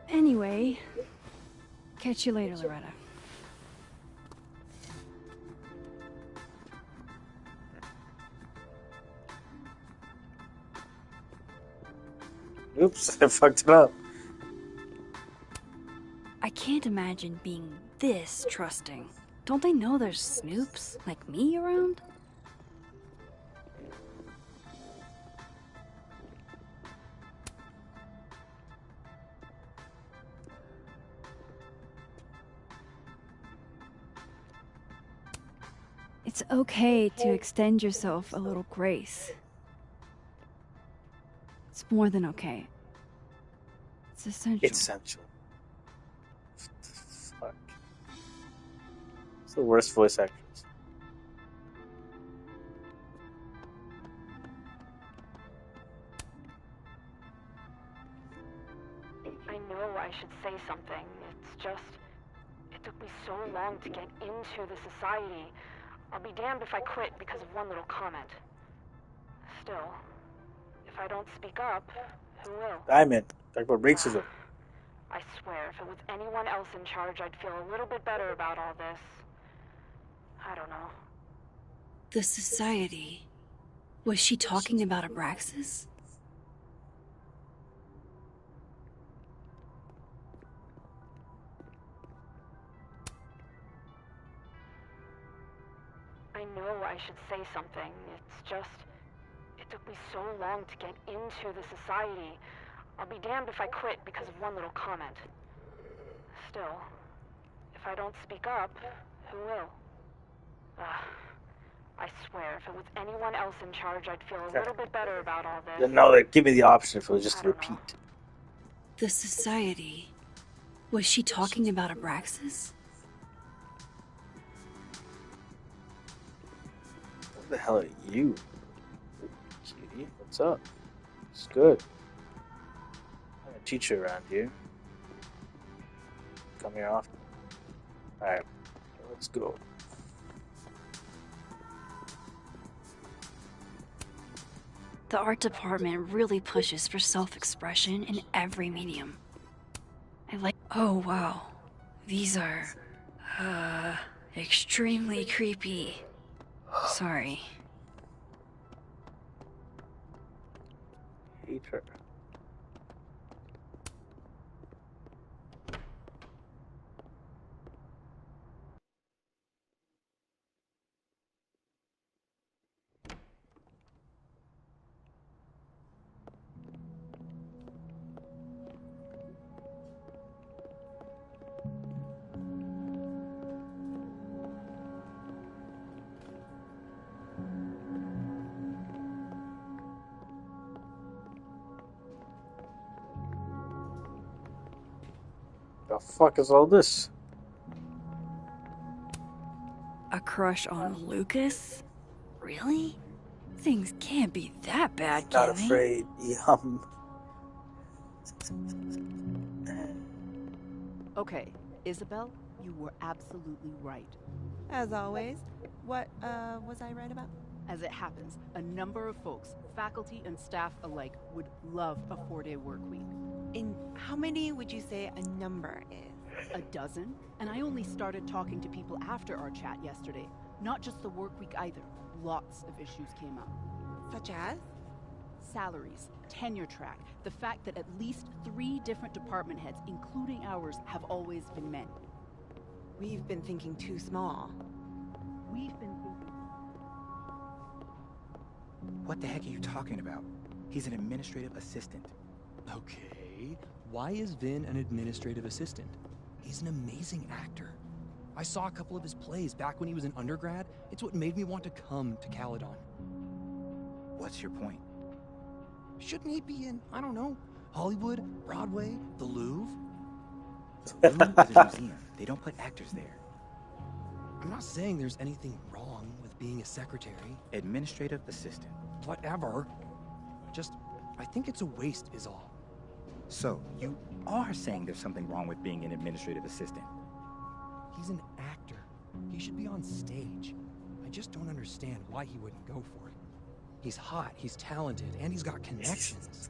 Speaker 3: Anyway, catch you later, Loretta.
Speaker 1: Oops, I fucked it up.
Speaker 3: I can't imagine being this trusting. Don't they know there's snoops like me around? It's okay to extend yourself a little grace. It's more than okay. It's essential.
Speaker 1: It's essential. Fuck. It's the worst voice actress.
Speaker 14: I know I should say something. It's just... It took me so long to get into the society. I'll be damned if I quit because of one little comment. Still, if I don't speak up, who will?
Speaker 1: Diamond. Talk about racism.
Speaker 14: I swear, if it was anyone else in charge, I'd feel a little bit better about all this. I don't know.
Speaker 3: The society. Was she talking about Abraxas?
Speaker 14: I know I should say something. It's just... It took me so long to get into the society. I'll be damned if I quit because of one little comment. Still, if I don't speak up, who will? I swear, if it was anyone else in charge, I'd feel a little bit better about all this.
Speaker 1: No, give me the option if it was just a repeat.
Speaker 3: The society. Was she talking about Abraxas?
Speaker 1: What the hell are you? Cutie, what's up? It's good. I'm a teacher around here. Come here often. Alright, let's go.
Speaker 3: The art department really pushes for self-expression in every medium. I like... Oh, wow. These are... extremely creepy. Sorry.
Speaker 1: Hate her. The fuck is all this?
Speaker 3: A crush on Lucas? Really? Things can't be that bad,
Speaker 1: Not
Speaker 3: can they?
Speaker 1: afraid. Yum.
Speaker 15: Okay, Isabel, you were absolutely right.
Speaker 8: As always. What, was I right about?
Speaker 15: As it happens, a number of folks, faculty and staff alike, would love a 4-day work week.
Speaker 8: In how many would you say a number is?
Speaker 15: A dozen? And I only started talking to people after our chat yesterday. Not just the work week either. Lots of issues came up.
Speaker 8: Such as?
Speaker 15: Salaries, tenure track, the fact that at least 3 different department heads, including ours, have always been men.
Speaker 8: We've been thinking too small.
Speaker 15: We've been thinking...
Speaker 16: What the heck are you talking about? He's an administrative assistant.
Speaker 17: Okay, why is Vin an administrative assistant? He's an amazing actor. I saw a couple of his plays back when he was an undergrad. It's what made me want to come to Caledon.
Speaker 16: What's your point?
Speaker 17: Shouldn't he be in, I don't know, Hollywood, Broadway, the Louvre?
Speaker 16: The Louvre is a museum. They don't put actors there.
Speaker 17: I'm not saying there's anything wrong with being a secretary.
Speaker 16: Administrative assistant.
Speaker 17: Whatever. Just, I think it's a waste is all.
Speaker 16: So, you are saying there's something wrong with being an administrative assistant?
Speaker 17: He's an actor. He should be on stage. I just don't understand why he wouldn't go for it. He's hot, he's talented, and he's got connections.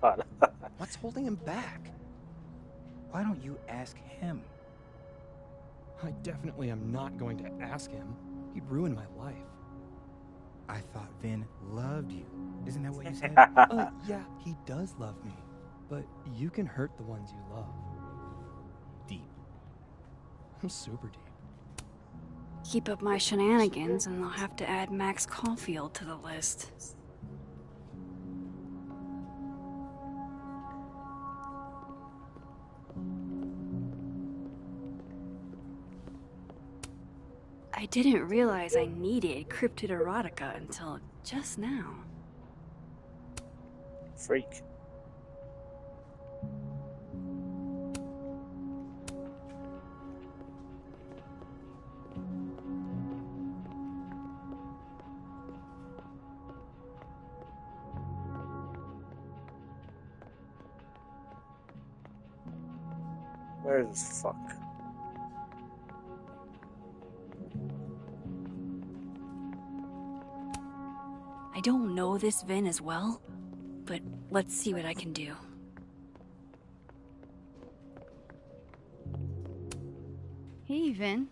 Speaker 17: What's holding him back?
Speaker 16: Why don't you ask him?
Speaker 17: I definitely am not going to ask him. He'd ruin my life.
Speaker 16: I thought Vin loved you. Isn't that what you said?
Speaker 17: Yeah, he does love me. But you can hurt the ones you love. Deep. I'm super deep.
Speaker 3: Keep up my shenanigans and they'll have to add Max Caulfield to the list. I didn't realize I needed cryptid erotica until just now.
Speaker 1: Freak. Where the fuck?
Speaker 3: I don't know this Vin as well, but let's see what I can do. Hey, Vin.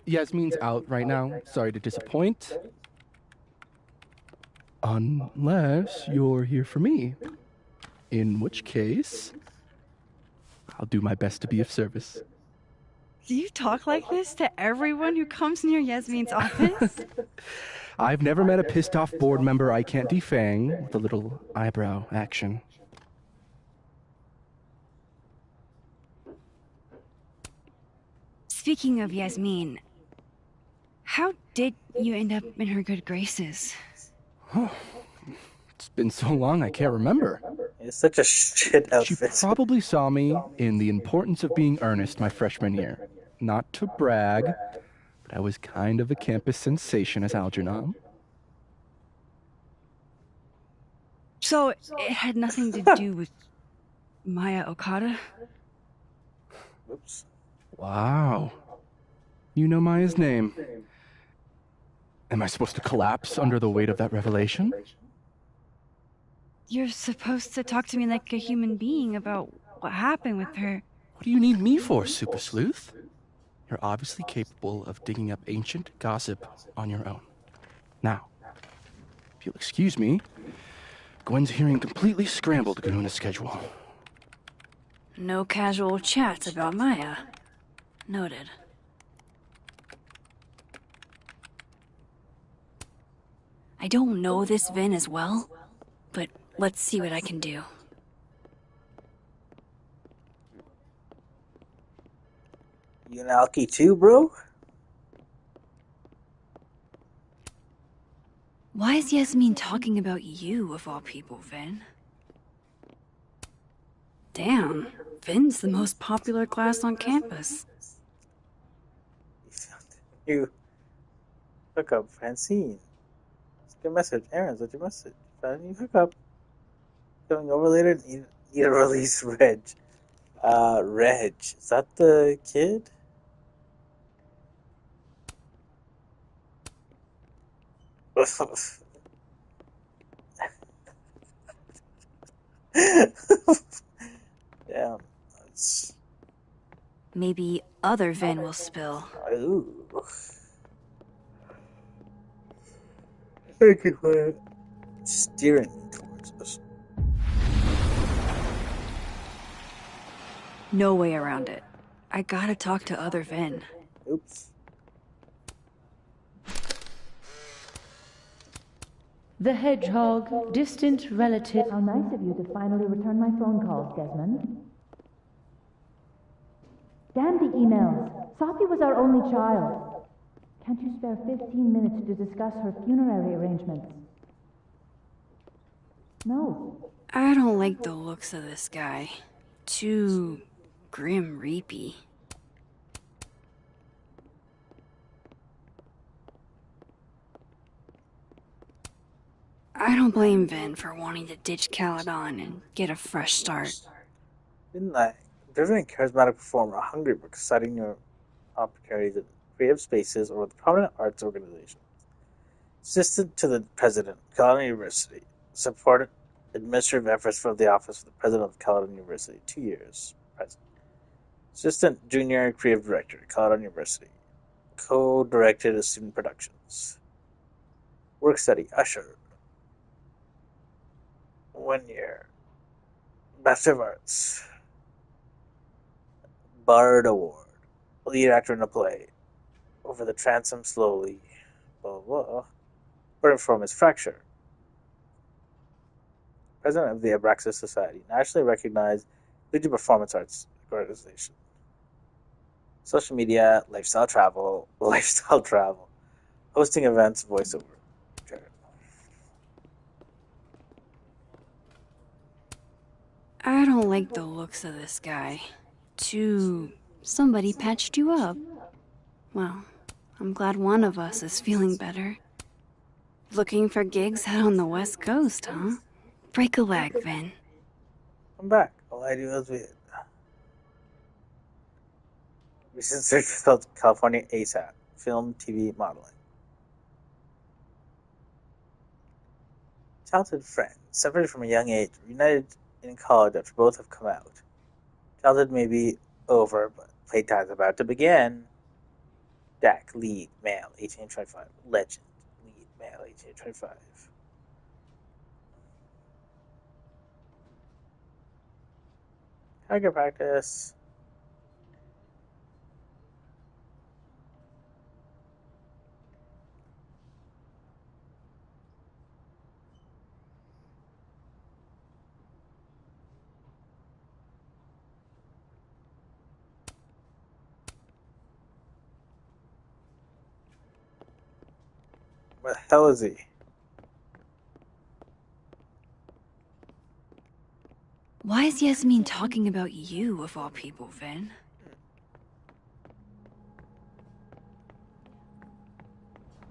Speaker 18: Yasmin's out right now. Sorry to disappoint. Unless you're here for me. In which case, I'll do my best to be of service.
Speaker 3: Do you talk like this to everyone who comes near Yasmin's office?
Speaker 18: I've never met a pissed off board member I can't defang with a little eyebrow action.
Speaker 3: Speaking of Yasmin, how did you end up in her good graces?
Speaker 18: It's been so long I can't remember.
Speaker 1: It's such a shit outfit.
Speaker 18: She probably saw me in The Importance of Being Earnest my freshman year. Not to brag, but I was kind of a campus sensation as Algernon.
Speaker 3: So it had nothing to do with Maya Okada?
Speaker 1: Oops.
Speaker 18: Wow. You know Maya's name. Am I supposed to collapse under the weight of that revelation?
Speaker 3: You're supposed to talk to me like a human being about what happened with her.
Speaker 18: What do you need me for, Super Sleuth? You're obviously capable of digging up ancient gossip on your own. Now, if you'll excuse me, Gwen's hearing completely scrambled Garuna's schedule.
Speaker 3: No casual chats about Maya. Noted. I don't know this Vin as well, but let's see what I can do.
Speaker 1: You an alky too, bro?
Speaker 3: Why is Yasmin talking about you, of all people, Vin? Damn, Vin's the most popular class on campus.
Speaker 1: You hook up, Francine. It's a good message. Aaron's what's your message? Found you hook up. Coming over later, need a release, Reg. Reg. Is that the kid? Damn. That's...
Speaker 3: Maybe other Vin will spill.
Speaker 1: Ooh. Thank you for steering me towards us.
Speaker 3: No way around it. I gotta talk to other Vin.
Speaker 1: Oops.
Speaker 19: The Hedgehog, distant relative. How nice of you to finally return my phone calls, Desmond. Damn the emails. Safi was our only child. Can't you spare 15 minutes to discuss her funerary arrangements? No.
Speaker 3: I don't like the looks of this guy. Too grim reapy. I don't blame Vin for wanting to ditch Caledon and get a fresh start.
Speaker 1: Didn't I? Driven and charismatic performer, hungry for exciting new opportunities in creative spaces or with prominent arts organizations. Assistant to the President, Caledon University. Supported administrative efforts from the Office of the President of Caledon University. 2 years. President. Assistant Junior Creative Director, Caledon University. Co-directed student productions. Work study, Usher. 1 year. Bachelor of Arts. Bard Award. Lead actor in a play. Over the transom slowly. Blah, blah, blah. Burning from his fracture. President of the Abraxas Society. Nationally recognized collegiate performance arts organization. Social media, lifestyle travel. Hosting events, voiceover.
Speaker 3: I don't like the looks of this guy. Somebody patched you up. Well, I'm glad one of us is feeling better. Looking for gigs out on the West Coast, huh? Break a leg, Vin.
Speaker 1: I'm back. All I do is weird. Recent search results California ASAP. Film, TV, modeling. Childhood friend. Separated from a young age. Reunited in college after both have come out. Childhood may be over, but playtime's about to begin. Dak, lead, male, 1825. Legend, lead, male, 1825. Target practice. What the hell is he?
Speaker 3: Why is Yasmin talking about you, of all people, Vin?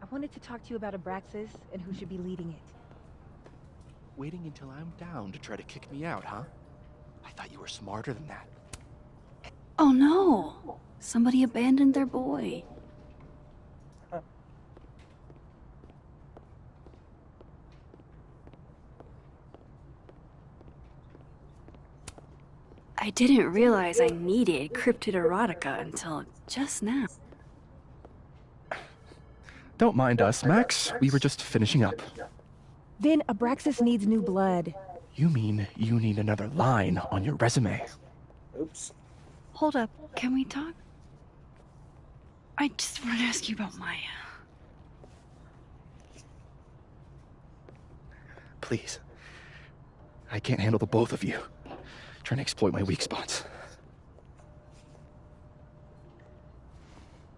Speaker 11: I wanted to talk to you about Abraxas and who should be leading it.
Speaker 18: Waiting until I'm down to try to kick me out, huh? I thought you were smarter than that.
Speaker 3: Oh no! Somebody abandoned their boy. I didn't realize I needed cryptid erotica until just now.
Speaker 18: Don't mind us, Max. We were just finishing up.
Speaker 11: Vin, Abraxas needs new blood.
Speaker 18: You mean you need another line on your resume?
Speaker 1: Oops.
Speaker 3: Hold up, can we talk? I just want to ask you about Maya.
Speaker 18: Please. I can't handle the both of you. Trying to exploit my weak spots.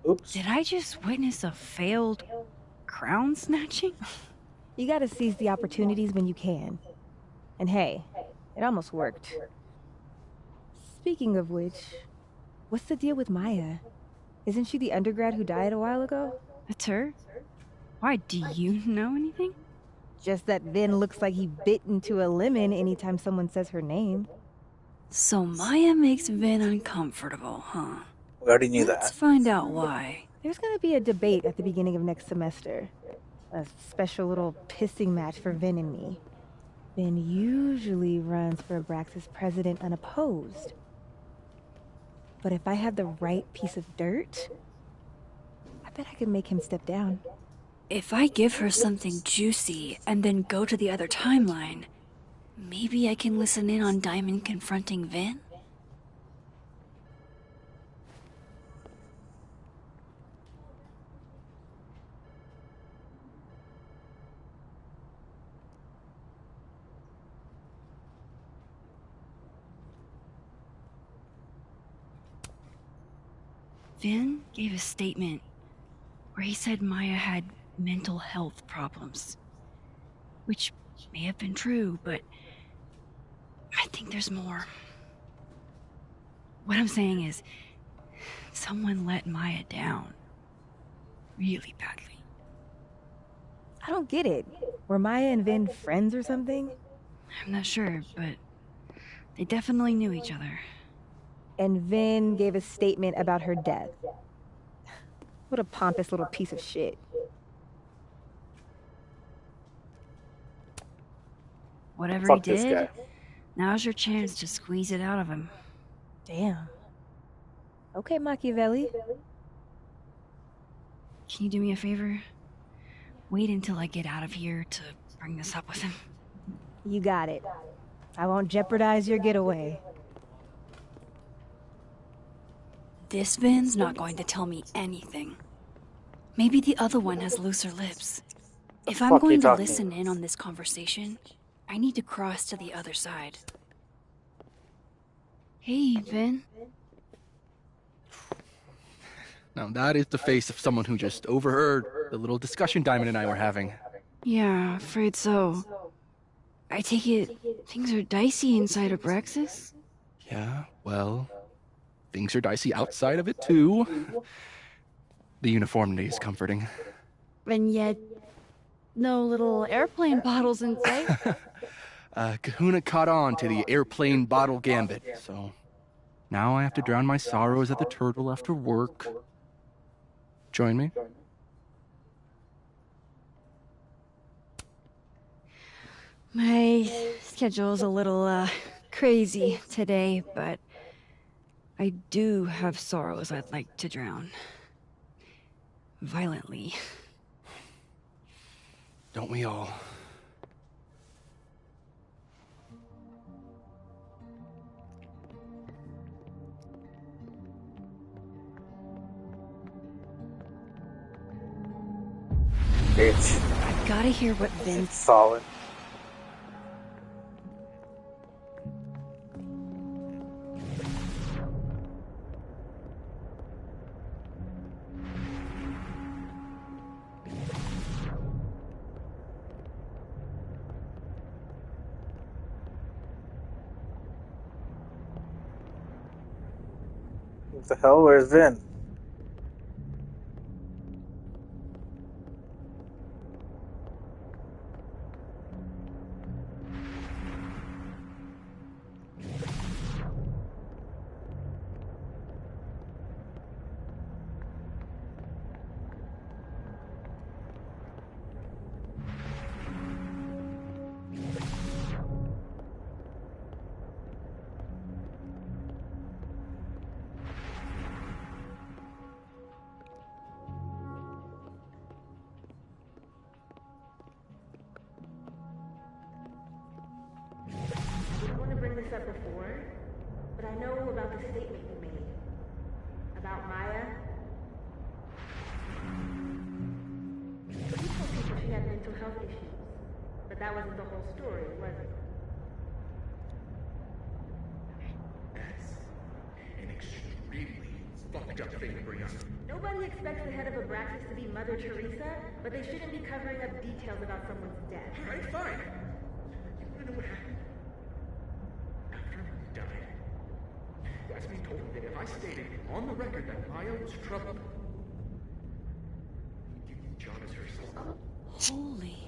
Speaker 1: Oops.
Speaker 3: Did I just witness a failed crown snatching?
Speaker 11: You gotta seize the opportunities when you can. And hey, it almost worked. Speaking of which, what's the deal with Maya? Isn't she the undergrad who died a while ago?
Speaker 3: That's her? Why, do you know anything?
Speaker 11: Just that Vin looks like he bit into a lemon anytime someone says her name.
Speaker 3: So Maya makes Vin uncomfortable, huh?
Speaker 1: We already knew that.
Speaker 3: Let's find out why.
Speaker 11: There's gonna be a debate at the beginning of next semester. A special little pissing match for Vin and me. Vin usually runs for Abraxas president unopposed. But if I have the right piece of dirt, I bet I could make him step down.
Speaker 3: If I give her something juicy and then go to the other timeline, maybe I can listen in on Diamond confronting Vin? Vin gave a statement where he said Maya had mental health problems. Which may have been true, but I think there's more. What I'm saying is, someone let Maya down. Really badly.
Speaker 11: I don't get it. Were Maya and Vin friends or something?
Speaker 3: I'm not sure, but they definitely knew each other.
Speaker 11: And Vin gave a statement about her death. What a pompous little piece of shit.
Speaker 3: Whatever
Speaker 1: Fuck
Speaker 3: he
Speaker 1: this
Speaker 3: did,
Speaker 1: guy.
Speaker 3: now's your chance to squeeze it out of him.
Speaker 11: Damn. Okay, Machiavelli.
Speaker 3: Can you do me a favor? Wait until I get out of here to bring this up with him.
Speaker 11: You got it. I won't jeopardize your getaway.
Speaker 3: This Vin's not going to tell me anything. Maybe the other one has looser lips. If I'm going to listen in on this conversation, I need to cross to the other side. Hey, Vin.
Speaker 18: Now that is the face of someone who just overheard the little discussion Diamond and I were having.
Speaker 3: Yeah, afraid so. I take it things are dicey inside Abraxas?
Speaker 18: Yeah, well, things are dicey outside of it too. The uniformity is comforting.
Speaker 3: And yet, no little airplane bottles in sight.
Speaker 18: Kahuna caught on to the airplane bottle gambit, so now I have to drown my sorrows at the Turtle after work. Join me?
Speaker 3: My schedule's a little, crazy today, but I do have sorrows I'd like to drown. Violently.
Speaker 18: Don't we all?
Speaker 1: Bitch.
Speaker 3: I gotta hear what Vin's
Speaker 1: solid. What the hell? Where's Vin?
Speaker 20: this up before, but I know about the statement you made. About Maya. You told people she had mental health issues, but that wasn't the whole story, was it?
Speaker 21: That's an extremely fucked up thing to bring up.
Speaker 20: Nobody expects the head of Abraxas to be Mother Teresa, but they shouldn't be covering up details about someone's death.
Speaker 21: Alright, fine. You wanna know what happened? After he died, Yasmin told me that if I stated on the record that Maya was troubled, he'd give me John as her son.
Speaker 3: Holy.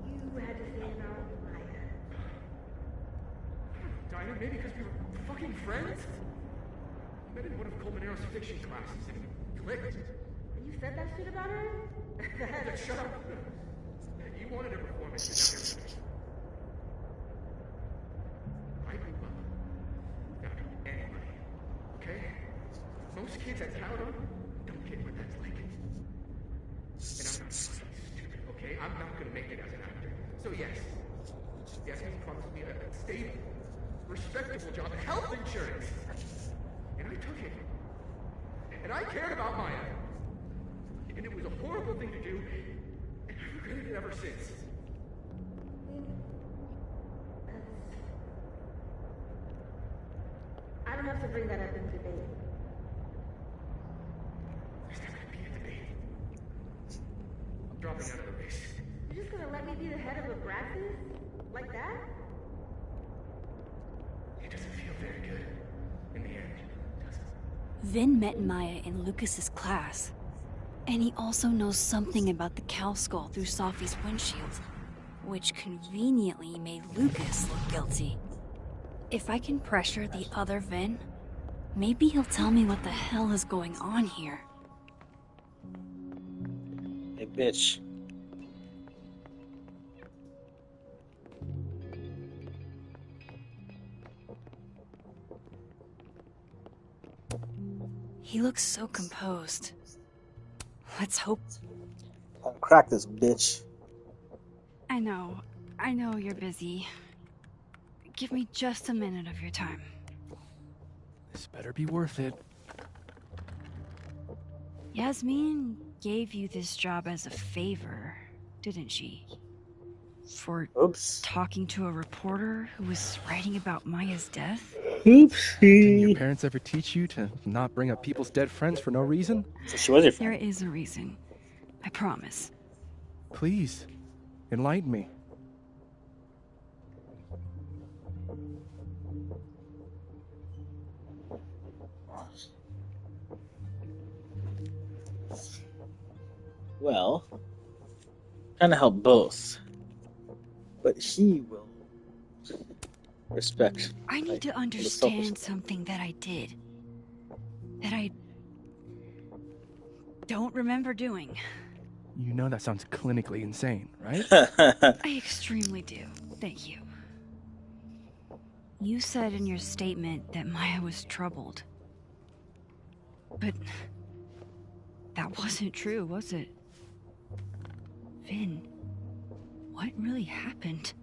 Speaker 20: You had to say about Maya.
Speaker 21: Dinah, maybe because we were fucking friends? I met in one of Colmenaro's fiction classes and it clicked.
Speaker 20: And you said that shit about her?
Speaker 21: Shut up. You wanted a performance, and now you're finished. I grew up without anybody, okay? Most kids at Kandor don't get what that's like. And I'm not stupid, okay? I'm not gonna make it as an actor. So yes, Yasmin promised me a stable, respectable job and health insurance. And I took it. And I cared about Maya. And it was a horrible thing to do, and I've regretted it ever since.
Speaker 20: I don't have to bring that up in debate.
Speaker 21: There's not gonna be a debate. I'm dropping out of the race.
Speaker 20: You're just gonna let me be the head of Abraxas? Like that?
Speaker 21: It doesn't feel very good in the end, does it?
Speaker 3: Vin met Maya in Lucas's class. And he also knows something about the cow skull through Sophie's windshield, which conveniently made Lucas look guilty. If I can pressure the other Vin, maybe he'll tell me what the hell is going on here.
Speaker 1: Hey, bitch.
Speaker 3: He looks so composed. Let's hope.
Speaker 1: Crack this bitch.
Speaker 3: I know you're busy. Give me just a minute of your time.
Speaker 18: This better be worth it.
Speaker 3: Yasmin gave you this job as a favor, didn't she? For talking to a reporter who was writing about Maya's death?
Speaker 1: Oopsie.
Speaker 18: Didn't your parents ever teach you to not bring up people's dead friends for no reason?
Speaker 1: So she was your friend.
Speaker 3: There is a reason. I promise.
Speaker 18: Please, enlighten me.
Speaker 1: Well, trying to help both, but he will respect.
Speaker 3: I need to understand something that I did. That I don't remember doing.
Speaker 18: You know that sounds clinically insane, right?
Speaker 3: I extremely do. Thank you. You said in your statement that Maya was troubled. But that wasn't true, was it? Vin, what really happened?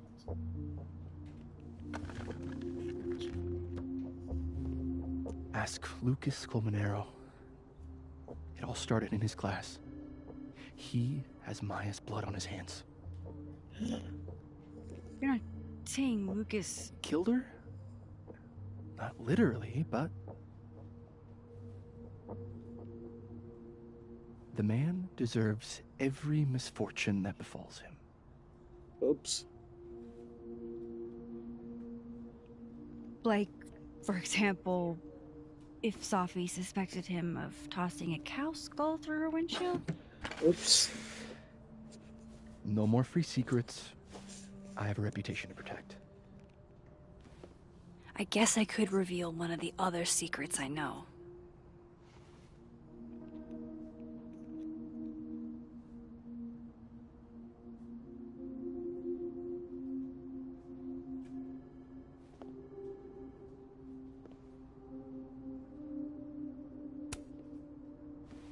Speaker 18: Ask Lucas Colmenero. It all started in his class. He has Maya's blood on his hands.
Speaker 3: You're not saying Lucas
Speaker 18: killed her? Not literally, but the man deserves every misfortune that befalls him.
Speaker 1: Oops.
Speaker 3: Like, for example, if Sophie suspected him of tossing a cow skull through her windshield?
Speaker 1: Oops.
Speaker 18: No more free secrets. I have a reputation to protect.
Speaker 3: I guess I could reveal one of the other secrets I know.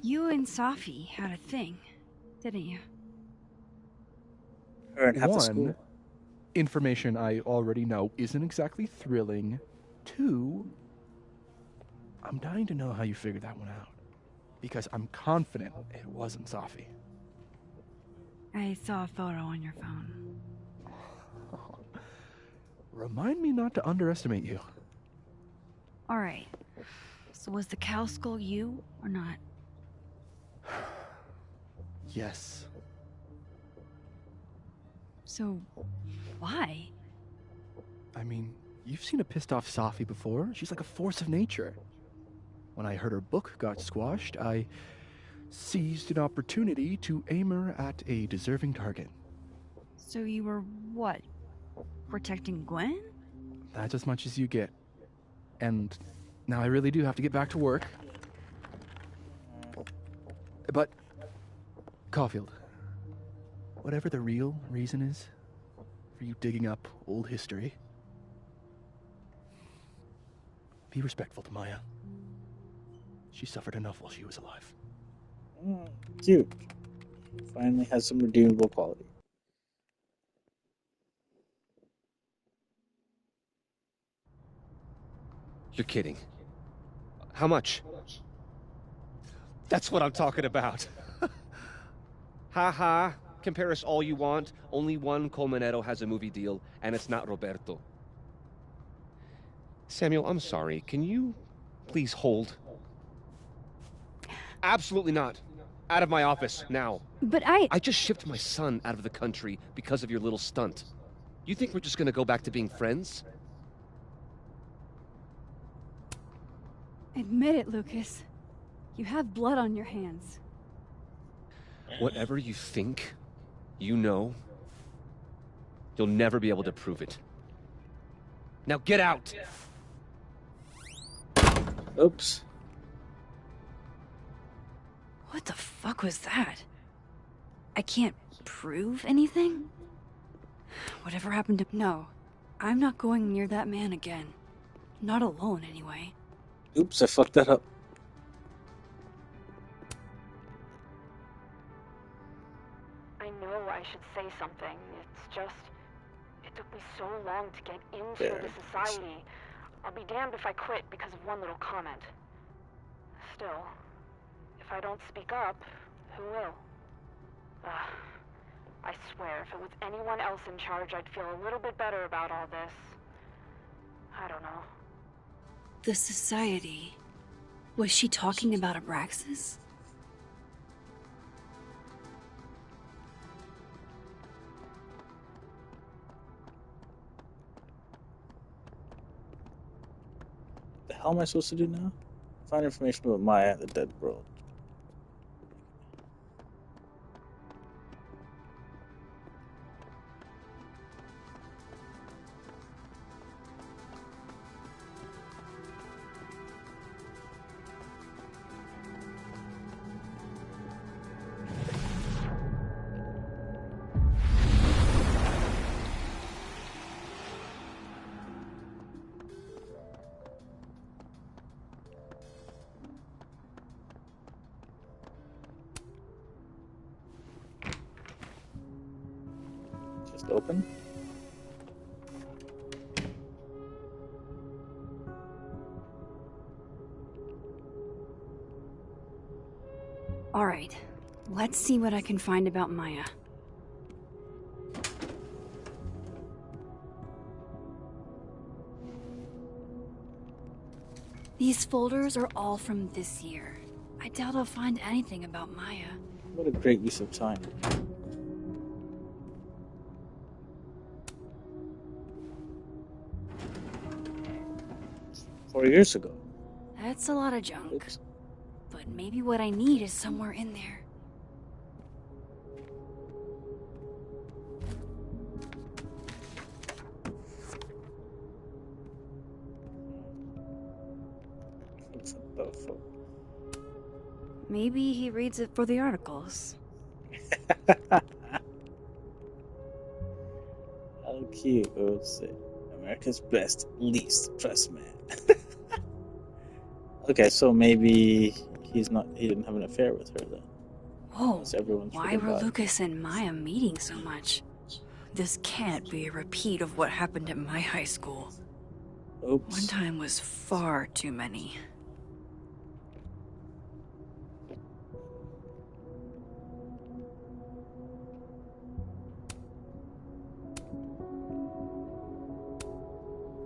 Speaker 3: You and Sophie had a thing, didn't you?
Speaker 1: Her and half the school.
Speaker 18: One information I already know isn't exactly thrilling. 2, I'm dying to know how you figured that one out. Because I'm confident it wasn't Safi.
Speaker 3: I saw a photo on your phone.
Speaker 18: Remind me not to underestimate you.
Speaker 3: Alright. So was the cow skull you, or not?
Speaker 18: Yes.
Speaker 3: So, why?
Speaker 18: I mean, you've seen a pissed off Safi before. She's like a force of nature. When I heard her book got squashed, I seized an opportunity to aim her at a deserving target.
Speaker 3: So you were, what, protecting Gwen?
Speaker 18: That's as much as you get. And now I really do have to get back to work. But, Caulfield, whatever the real reason is for you digging up old history, be respectful to Maya. She suffered enough while she was alive.
Speaker 1: Cute. Finally has some redeemable quality.
Speaker 2: You're kidding. How much? That's what I'm talking about. Ha ha. Compare us all you want. Only one Colmenero has a movie deal, and it's not Roberto. Samuel, I'm sorry. Can you please hold? Absolutely not. Out of my office, now.
Speaker 3: But I
Speaker 2: just shipped my son out of the country because of your little stunt. You think we're just gonna go back to being friends?
Speaker 3: Admit it, Lucas. You have blood on your hands.
Speaker 2: Whatever you think, you know, you'll never be able to prove it. Now get out!
Speaker 1: Oops.
Speaker 3: What the fuck was that? I can't prove anything? Whatever happened to... No, I'm not going near that man again. Not alone, anyway.
Speaker 1: Oops, I fucked that up.
Speaker 14: I know I should say something. It's just... It took me so long to get into the society. I'll be damned if I quit because of one little comment. Still, if I don't speak up, who will? I swear, if it was anyone else in charge, I'd feel a little bit better about all this. I don't know.
Speaker 3: The society... Was she talking about Abraxas?
Speaker 1: The hell am I supposed to do now? Find information about Maya, the dead world. Open.
Speaker 3: All right, let's see what I can find about Maya. These folders are all from this year. I doubt I'll find anything about Maya.
Speaker 1: What a great use of time. 4 years ago.
Speaker 3: That's a lot of junk. But maybe what I need is somewhere in there. Maybe he reads it for the articles.
Speaker 1: How cute. What would say? America's best, least trust man. Okay, so maybe he didn't have an affair with her then.
Speaker 3: Whoa, why were
Speaker 1: forgotten.
Speaker 3: Lucas and Maya meeting so much? This can't be a repeat of what happened at my high school.
Speaker 1: Oops.
Speaker 3: One time was far too many.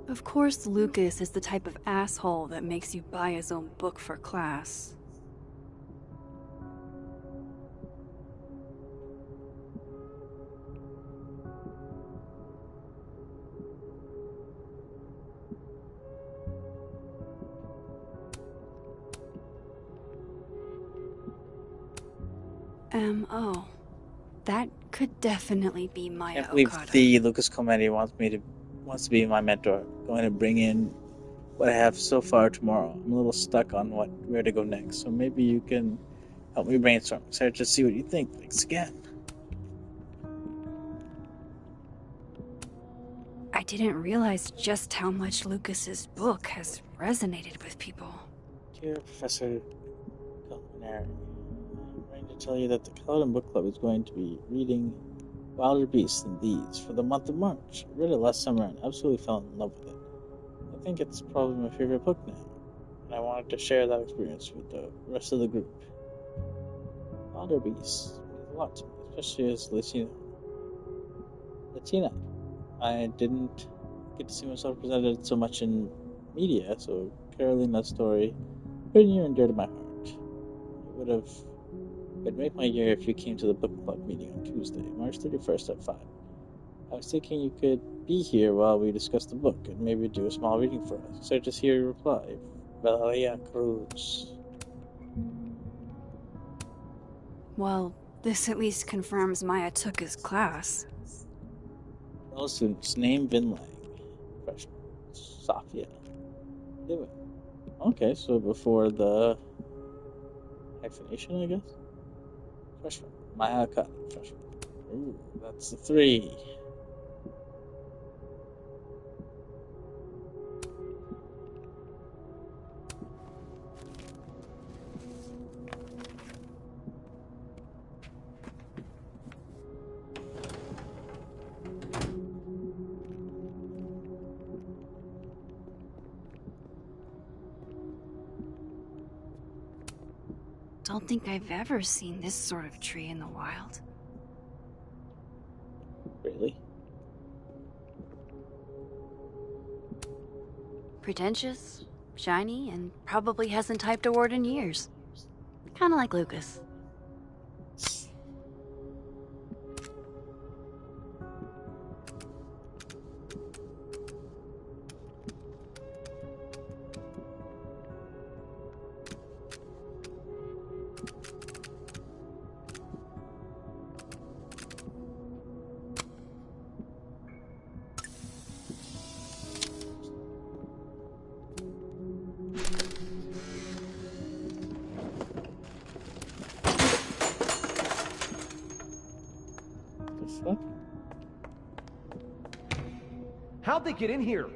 Speaker 3: Of course, Lucas is the type of asshole that makes you buy his own book for class. M.O. That could definitely be Maya
Speaker 1: Can't believe
Speaker 3: Okada.
Speaker 1: the Lucas Comedy wants to be my mentor. Going to bring in what I have so far tomorrow. I'm a little stuck on where to go next, so maybe you can help me brainstorm. Start to see what you think. Thanks again.
Speaker 3: I didn't realize just how much Lucas's book has resonated with people.
Speaker 1: Dear Professor Culinary, I'm writing to tell you that the Cullen Book Club is going to be reading Wilder Beasts Than These for the month of March. I read it last summer and absolutely fell in love with it. I think it's probably my favorite book now, and I wanted to share that experience with the rest of the group. Wilder Beasts means a lot to me, especially as Latina. I didn't get to see myself presented so much in media, so Carolina's story pretty near and dear to my heart. It'd make my year if you came to the book club meeting on Tuesday, March 31st at 5. I was thinking you could be here while we discuss the book and maybe do a small reading for us. So just hear your reply. Valeria Cruz.
Speaker 3: Well, this at least confirms Maya took his class.
Speaker 1: Fellow students, name Vin Lang. Freshman. Safia. Living. Okay, so before the hyphenation, I guess? Freshman. Maya Okada. Freshman. Ooh, that's the 3.
Speaker 3: Don't think I've ever seen this sort of tree in the wild.
Speaker 1: Really?
Speaker 3: Pretentious, shiny, and probably hasn't typed a word in years. Kinda like Lucas.
Speaker 2: How'd they get in here?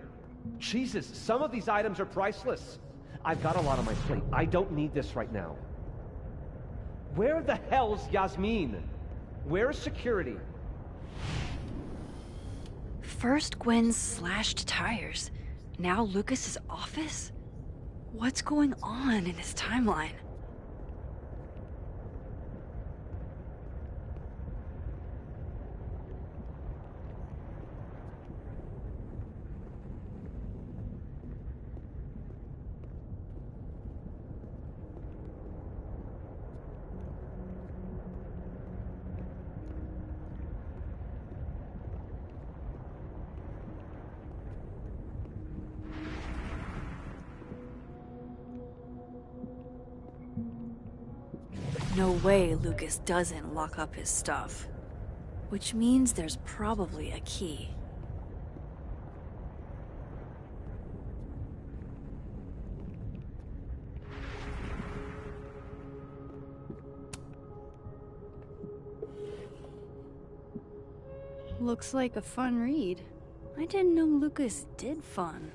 Speaker 2: Jesus, some of these items are priceless. I've got a lot on my plate. I don't need this right now. Where the hell's Yasmin? Where's security?
Speaker 3: First Gwen's slashed tires. Now Lucas's office? What's going on in his timeline? No way Lucas doesn't lock up his stuff. Which means there's probably a key. Looks like a fun read. I didn't know Lucas did fun.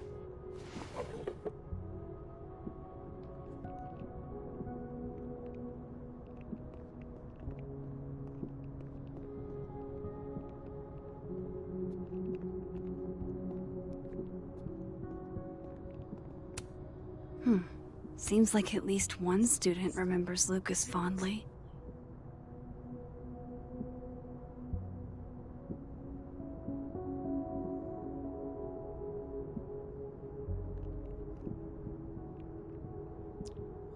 Speaker 3: Seems like at least one student remembers Lucas fondly.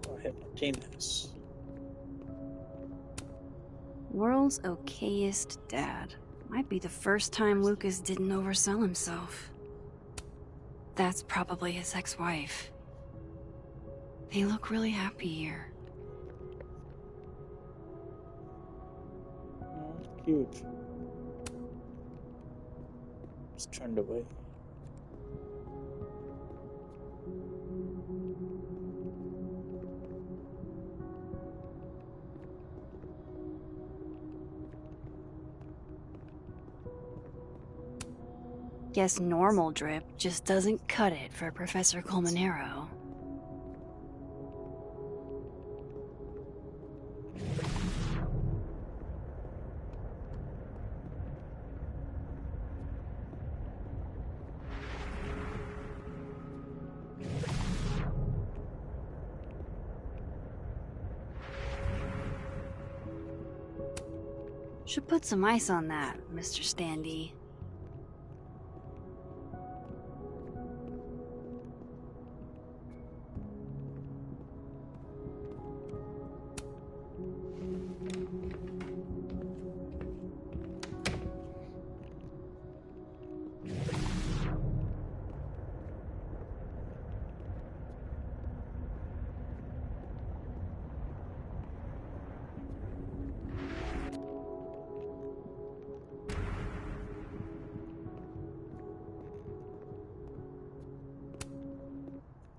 Speaker 1: Jorge Martinez.
Speaker 3: World's okayest dad. Might be the first time Lucas didn't oversell himself. That's probably his ex-wife. They look really happy here.
Speaker 1: Cute. Just turned away.
Speaker 3: Guess normal drip just doesn't cut it for Professor Colmenero. Should put some ice on that, Mr. Standy.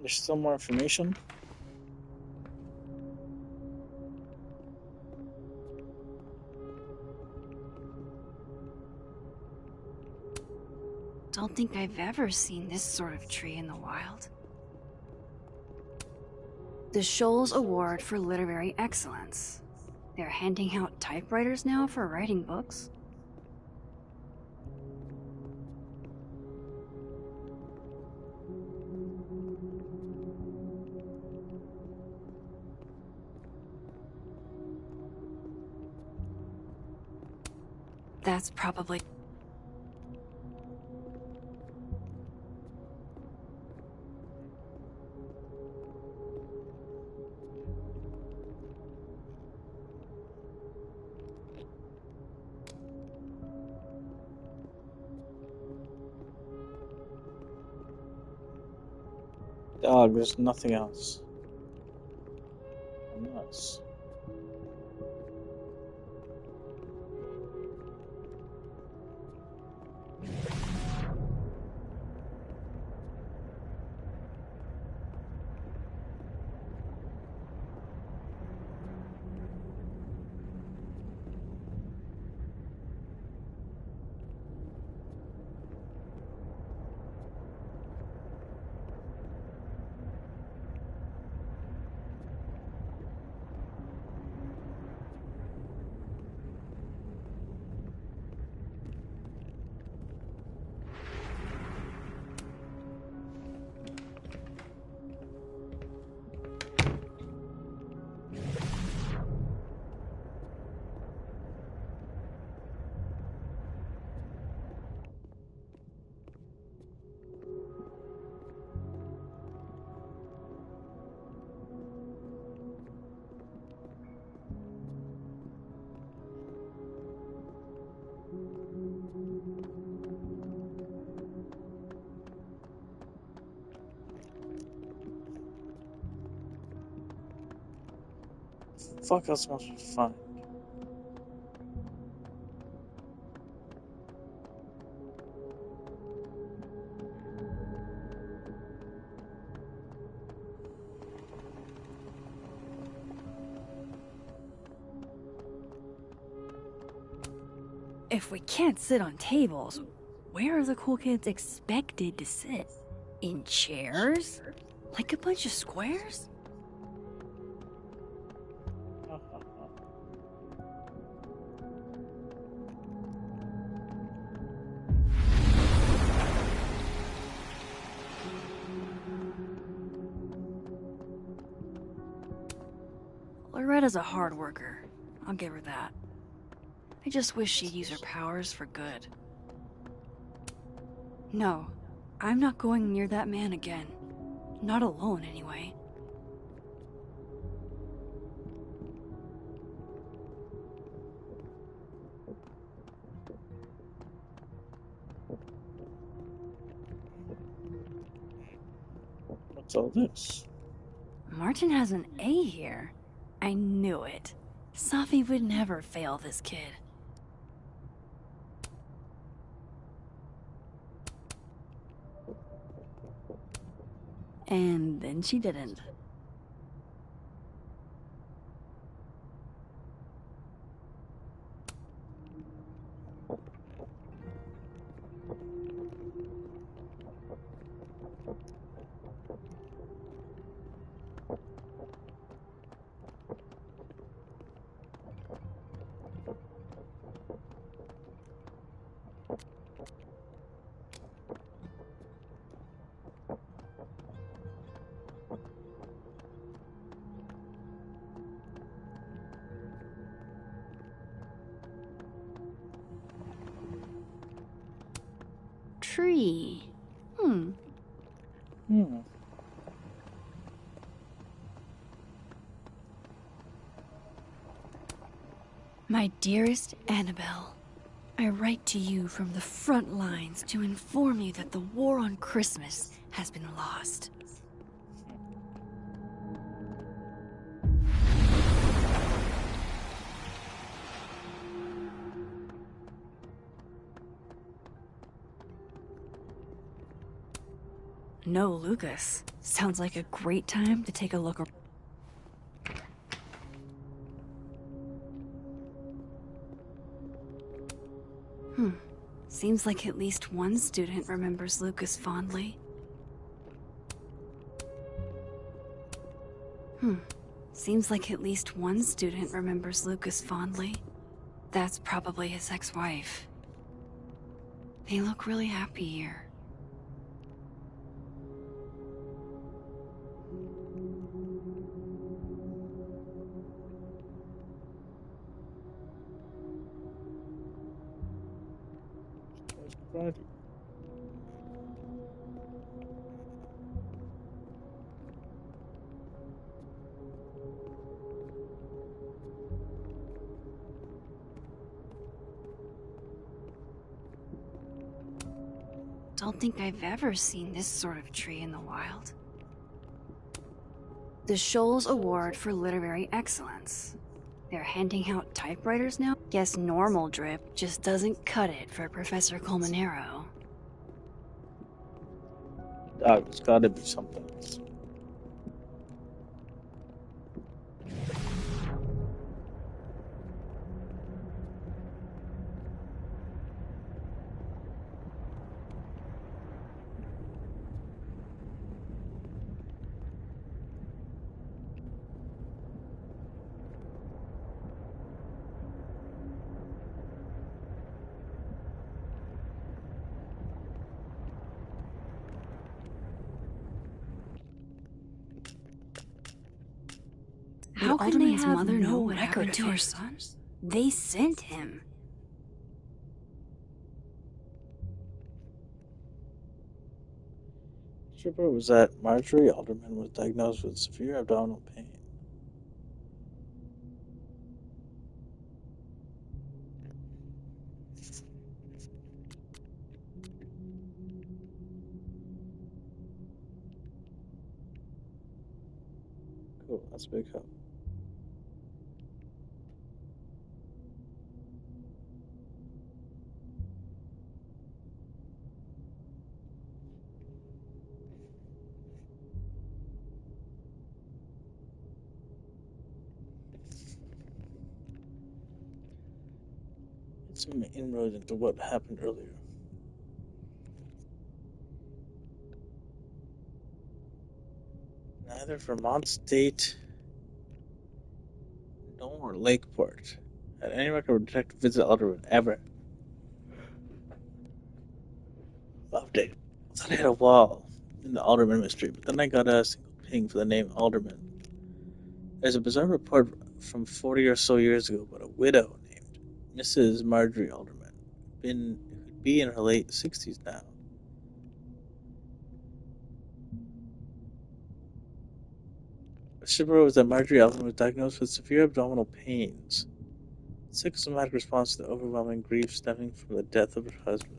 Speaker 1: There's still more information.
Speaker 3: Don't think I've ever seen this sort of tree in the wild. The Scholes Award for Literary Excellence. They're handing out typewriters now for writing books. That's probably...
Speaker 1: Dog, there's nothing else. Unless... fuck else am I supposed to find?
Speaker 3: If we can't sit on tables, where are the cool kids expected to sit? In chairs? Like a bunch of squares? Loretta's a hard worker. I'll give her that. I just wish she'd use her powers for good. No, I'm not going near that man again. Not alone, anyway.
Speaker 1: What's all this?
Speaker 3: Martin has an A here. I knew it. Safi would never fail this kid. And then she didn't. Tree. My dearest Annabelle, I write to you from the front lines to inform you that the war on Christmas has been lost. No, Lucas. Sounds like a great time to take a look around. Seems like at least one student remembers Lucas fondly. Seems like at least one student remembers Lucas fondly. That's probably his ex-wife. They look really happy here. Don't think I've ever seen this sort of tree in the wild. The Shoals Award for Literary Excellence. They're handing out typewriters now? Guess normal drip just doesn't cut it for Professor Colmenero.
Speaker 1: There's gotta be something else.
Speaker 3: How can they have mother know what happened to her son? They sent him.
Speaker 1: Report was that Marjorie Alderman was diagnosed with severe abdominal pain. Cool, that's a big help. Some inroads into what happened earlier. Neither Vermont State nor Lakeport had any record of detective visit Alderman ever. Loved it. I thought I had a wall in the Alderman mystery, but then I got a single ping for the name Alderman. There's a bizarre report from 40 or so years ago about a widow named Mrs. Marjorie Alderman, who'd be in her late 60s now. What she wrote was that Marjorie Alderman was diagnosed with severe abdominal pains, psychosomatic response to the overwhelming grief stemming from the death of her husband.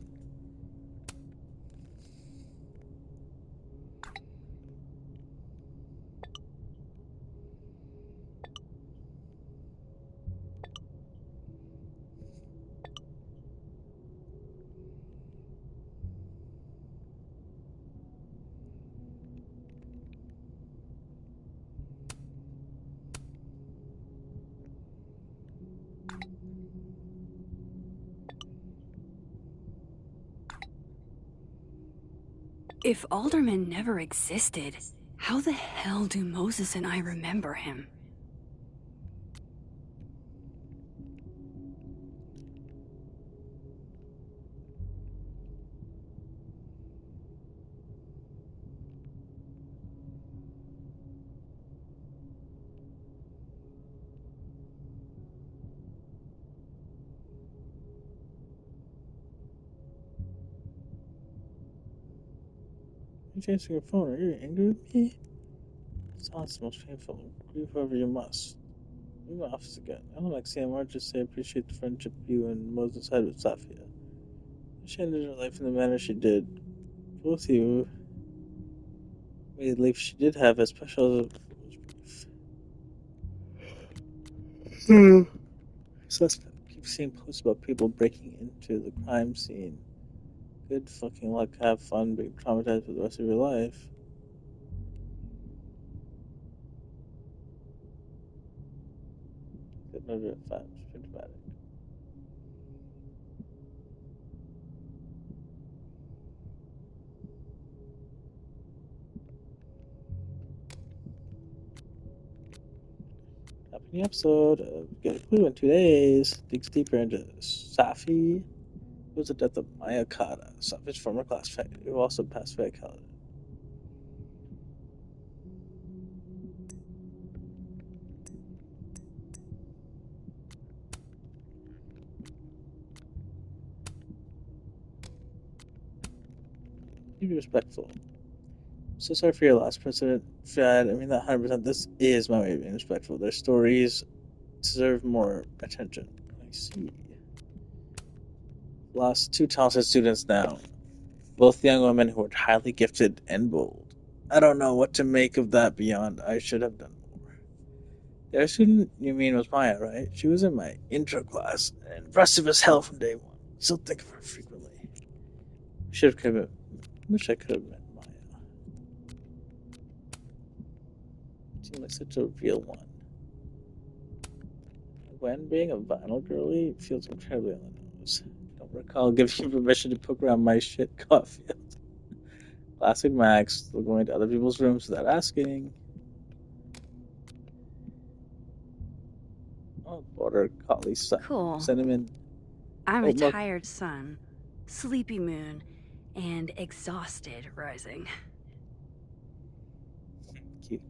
Speaker 3: If Alderman never existed, how the hell do Moses and I remember him?
Speaker 1: You're answering your phone. Are you angry with me? Silence the most painful. Grieve however you must. Leave my office again. I don't like seeing more. Just say I appreciate the friendship you and Moses had with Safia. She ended her life in the manner she did. Both of you made the life she did have as special as brief. Suspect. Keep seeing posts about people breaking into the crime scene. Good fucking luck. Have fun being traumatized for the rest of your life. Good murder at five. It's pretty dramatic. Upcoming episode of Get a Clue in 2 days digs deeper into Safi. It was the death of Maya Kata, Safi's former classmate, who also passed away at college. Be respectful. So sorry for your loss, President Fad. I mean that 100%. This is my way of being respectful. Their stories deserve more attention. I see. Lost 2 talented students now. Both young women who were highly gifted and bold. I don't know what to make of that beyond I should have done more. The other student you mean was Maya, right? She was in my intro class, and impressive as hell from day one. Still think of her frequently. Wish I could have met Maya. Seemed like such a real one. When being a vinyl girly feels incredibly on the nose. Don't recall giving you permission to poke around my shit Caulfield. Classic Max, still going to other people's rooms without asking. Oh, border collie son.
Speaker 3: Cool.
Speaker 1: Cinnamon.
Speaker 3: I'm a tired sun, sleepy moon, and exhausted rising.
Speaker 1: Cute.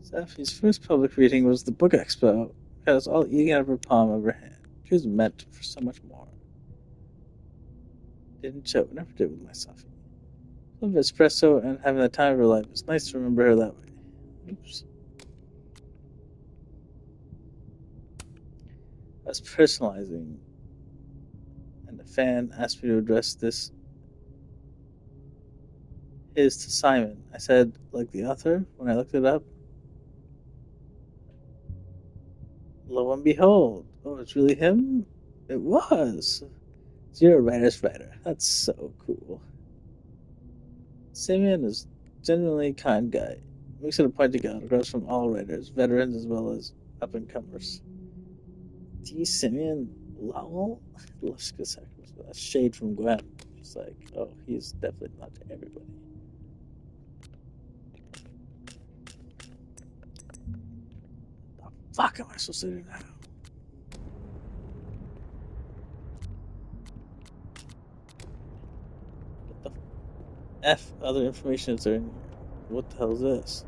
Speaker 1: Safi's first public reading was the Book Expo. Had us all eating out of her palm of her hand. She was meant for so much more. Didn't show, never did with my Safi. Love espresso and having the time of her life. It's nice to remember her that way. Oops. I was personalizing, and a fan asked me to address this his to Simon. I said, like the author, when I looked it up. Lo and behold, oh, it's really him? It was. So you're a writer's writer. That's so cool. Simeon is genuinely kind guy. Makes it a point to get autographs from all writers, veterans as well as up and comers. D. Simeon, Well, let's get a shade from Gwen. It's like, oh, he's definitely not to everybody. The fuck am I supposed to do now? What the F other information is there in here? What the hell is this?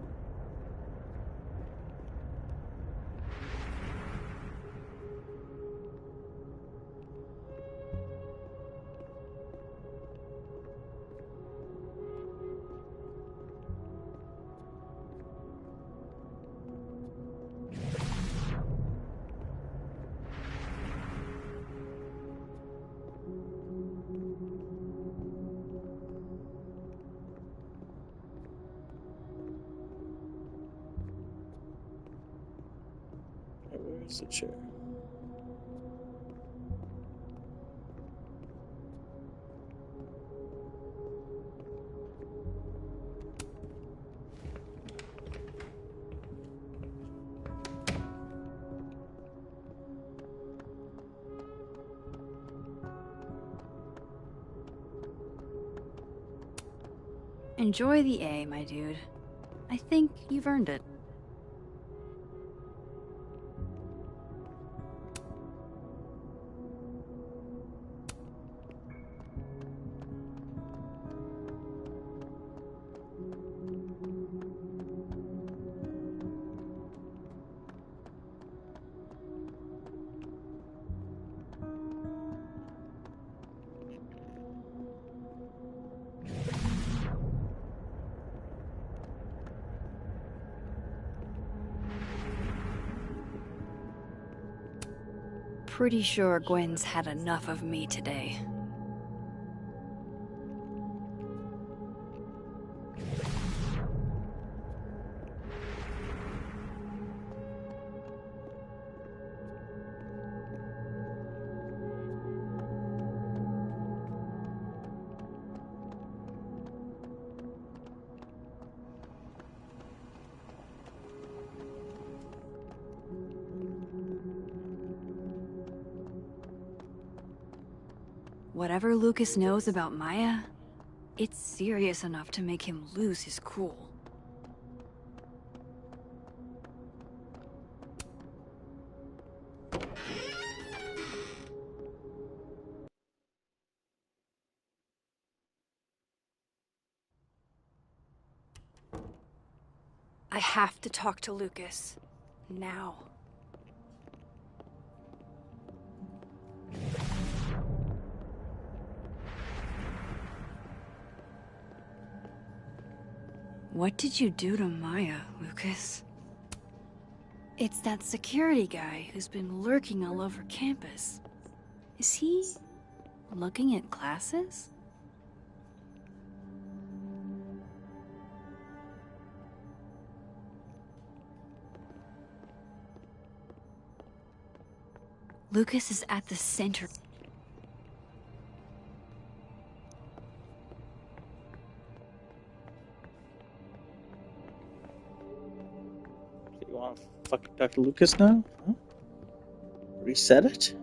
Speaker 1: Where is the chair?
Speaker 3: Enjoy the A, my dude. I think you've earned it. Pretty sure Gwen's had enough of me today. Whatever Lucas knows about Maya, it's serious enough to make him lose his cool. I have to talk to Lucas. Now. What did you do to Maya, Lucas? It's that security guy who's been lurking all over campus. Is he looking at classes? Lucas is at the center.
Speaker 1: You want to fucking Dr. Lucas now? Huh? Reset it?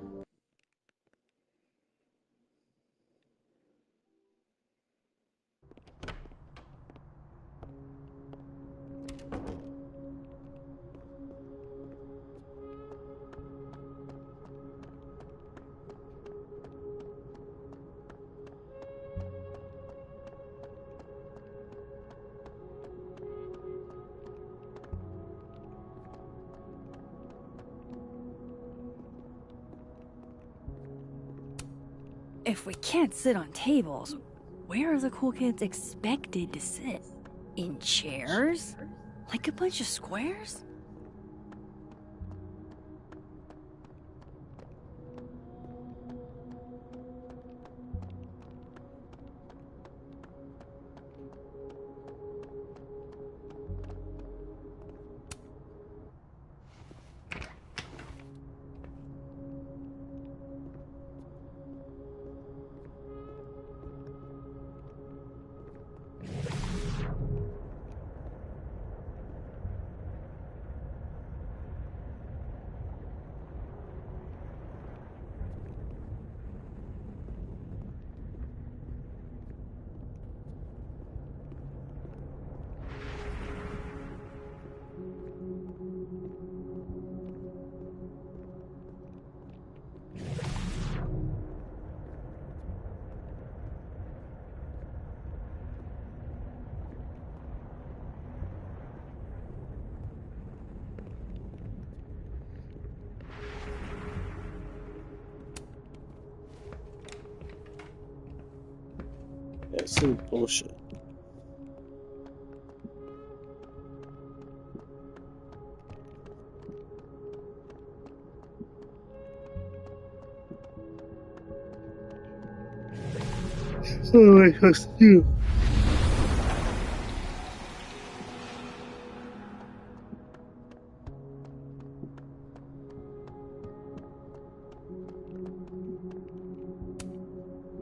Speaker 3: If we can't sit on tables, where are the cool kids expected to sit? In chairs? Like a bunch of squares?
Speaker 1: This is bullshit. Oh, I trust you.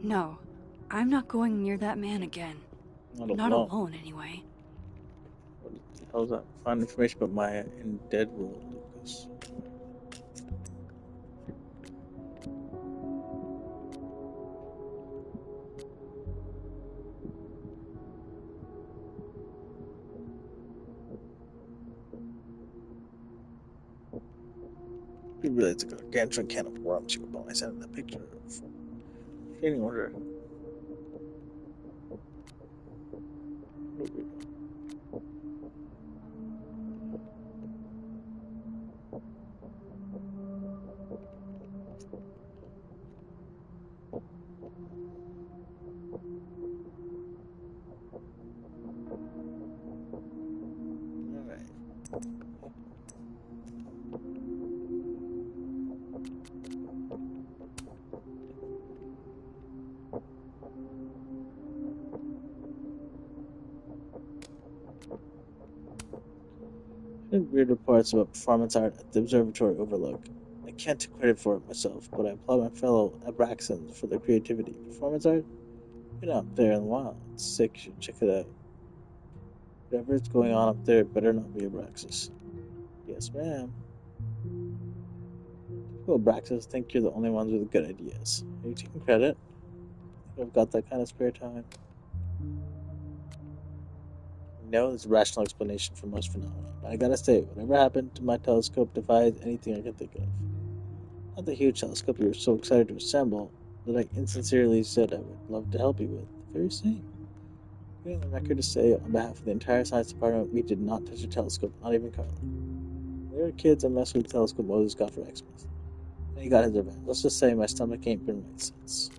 Speaker 3: No, I'm not going near that man again. Not alone, anyway.
Speaker 1: What the hell is that? Find information about Maya in Dead World, Lucas. You realize the gargantuan can of worms you were born. I sent the picture of training order. Weird reports about performance art at the observatory overlook. I can't take credit for it myself, but I applaud my fellow Abraxans for their creativity. Performance art? Been up there in a while. It's sick. You should check it out. Whatever is going on up there, it better not be Abraxas. Yes, ma'am. Well, Abraxas think you're the only ones with good ideas. Are you taking credit? I think I've got that kind of spare time. No, there's a rational explanation for most phenomena. But I gotta say, whatever happened to my telescope defies anything I can think of. Not the huge telescope you were so excited to assemble that I insincerely said I would love to help you with. The very same. I'm on the record to say, on behalf of the entire science department, we did not touch a telescope, not even Carly. When we were kids, I messed with the telescope Moses got for Xmas. And he got his revenge. Let's just say my stomach ain't been right since.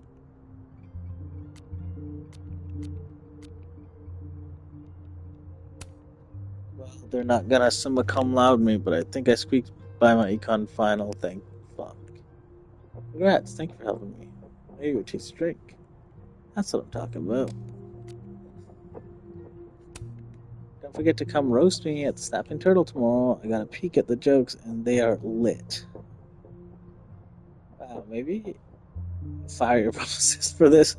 Speaker 1: Well, they're not gonna summa cum laude me, but I think I squeaked by my econ final. Thank fuck. Congrats, thank you for helping me. Maybe you would taste a drink. That's what I'm talking about. Don't forget to come roast me at the Snapping Turtle tomorrow. I got a peek at the jokes, and they are lit. Wow, maybe fire your publicist for this.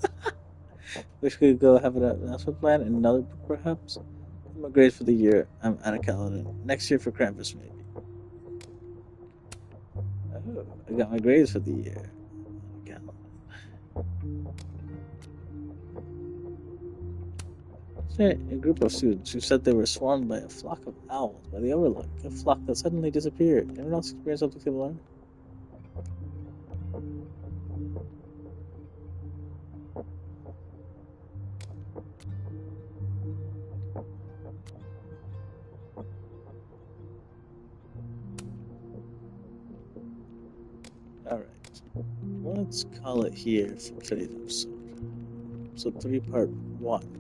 Speaker 1: Wish we could go have an announcement plan in another book, perhaps. My grades for the year. I'm out of Caledon. Next year for Krampus, maybe. Oh, I got my grades for the year. A group of students who said they were swarmed by a flock of owls by the overlook. A flock that suddenly disappeared. Anyone else experience something similar? Alright. Let's call it here for today's episode. So 3 part 1.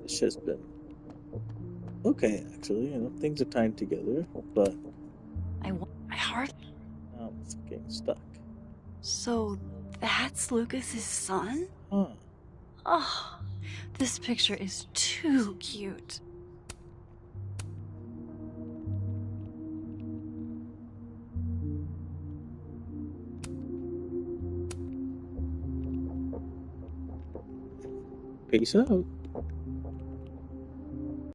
Speaker 1: This has been okay, actually. Things are tying together, but
Speaker 3: I hardly.
Speaker 1: I'm fucking stuck.
Speaker 3: So that's Lucas's son?
Speaker 1: Huh.
Speaker 3: Oh, this picture is too cute.
Speaker 1: Peace out.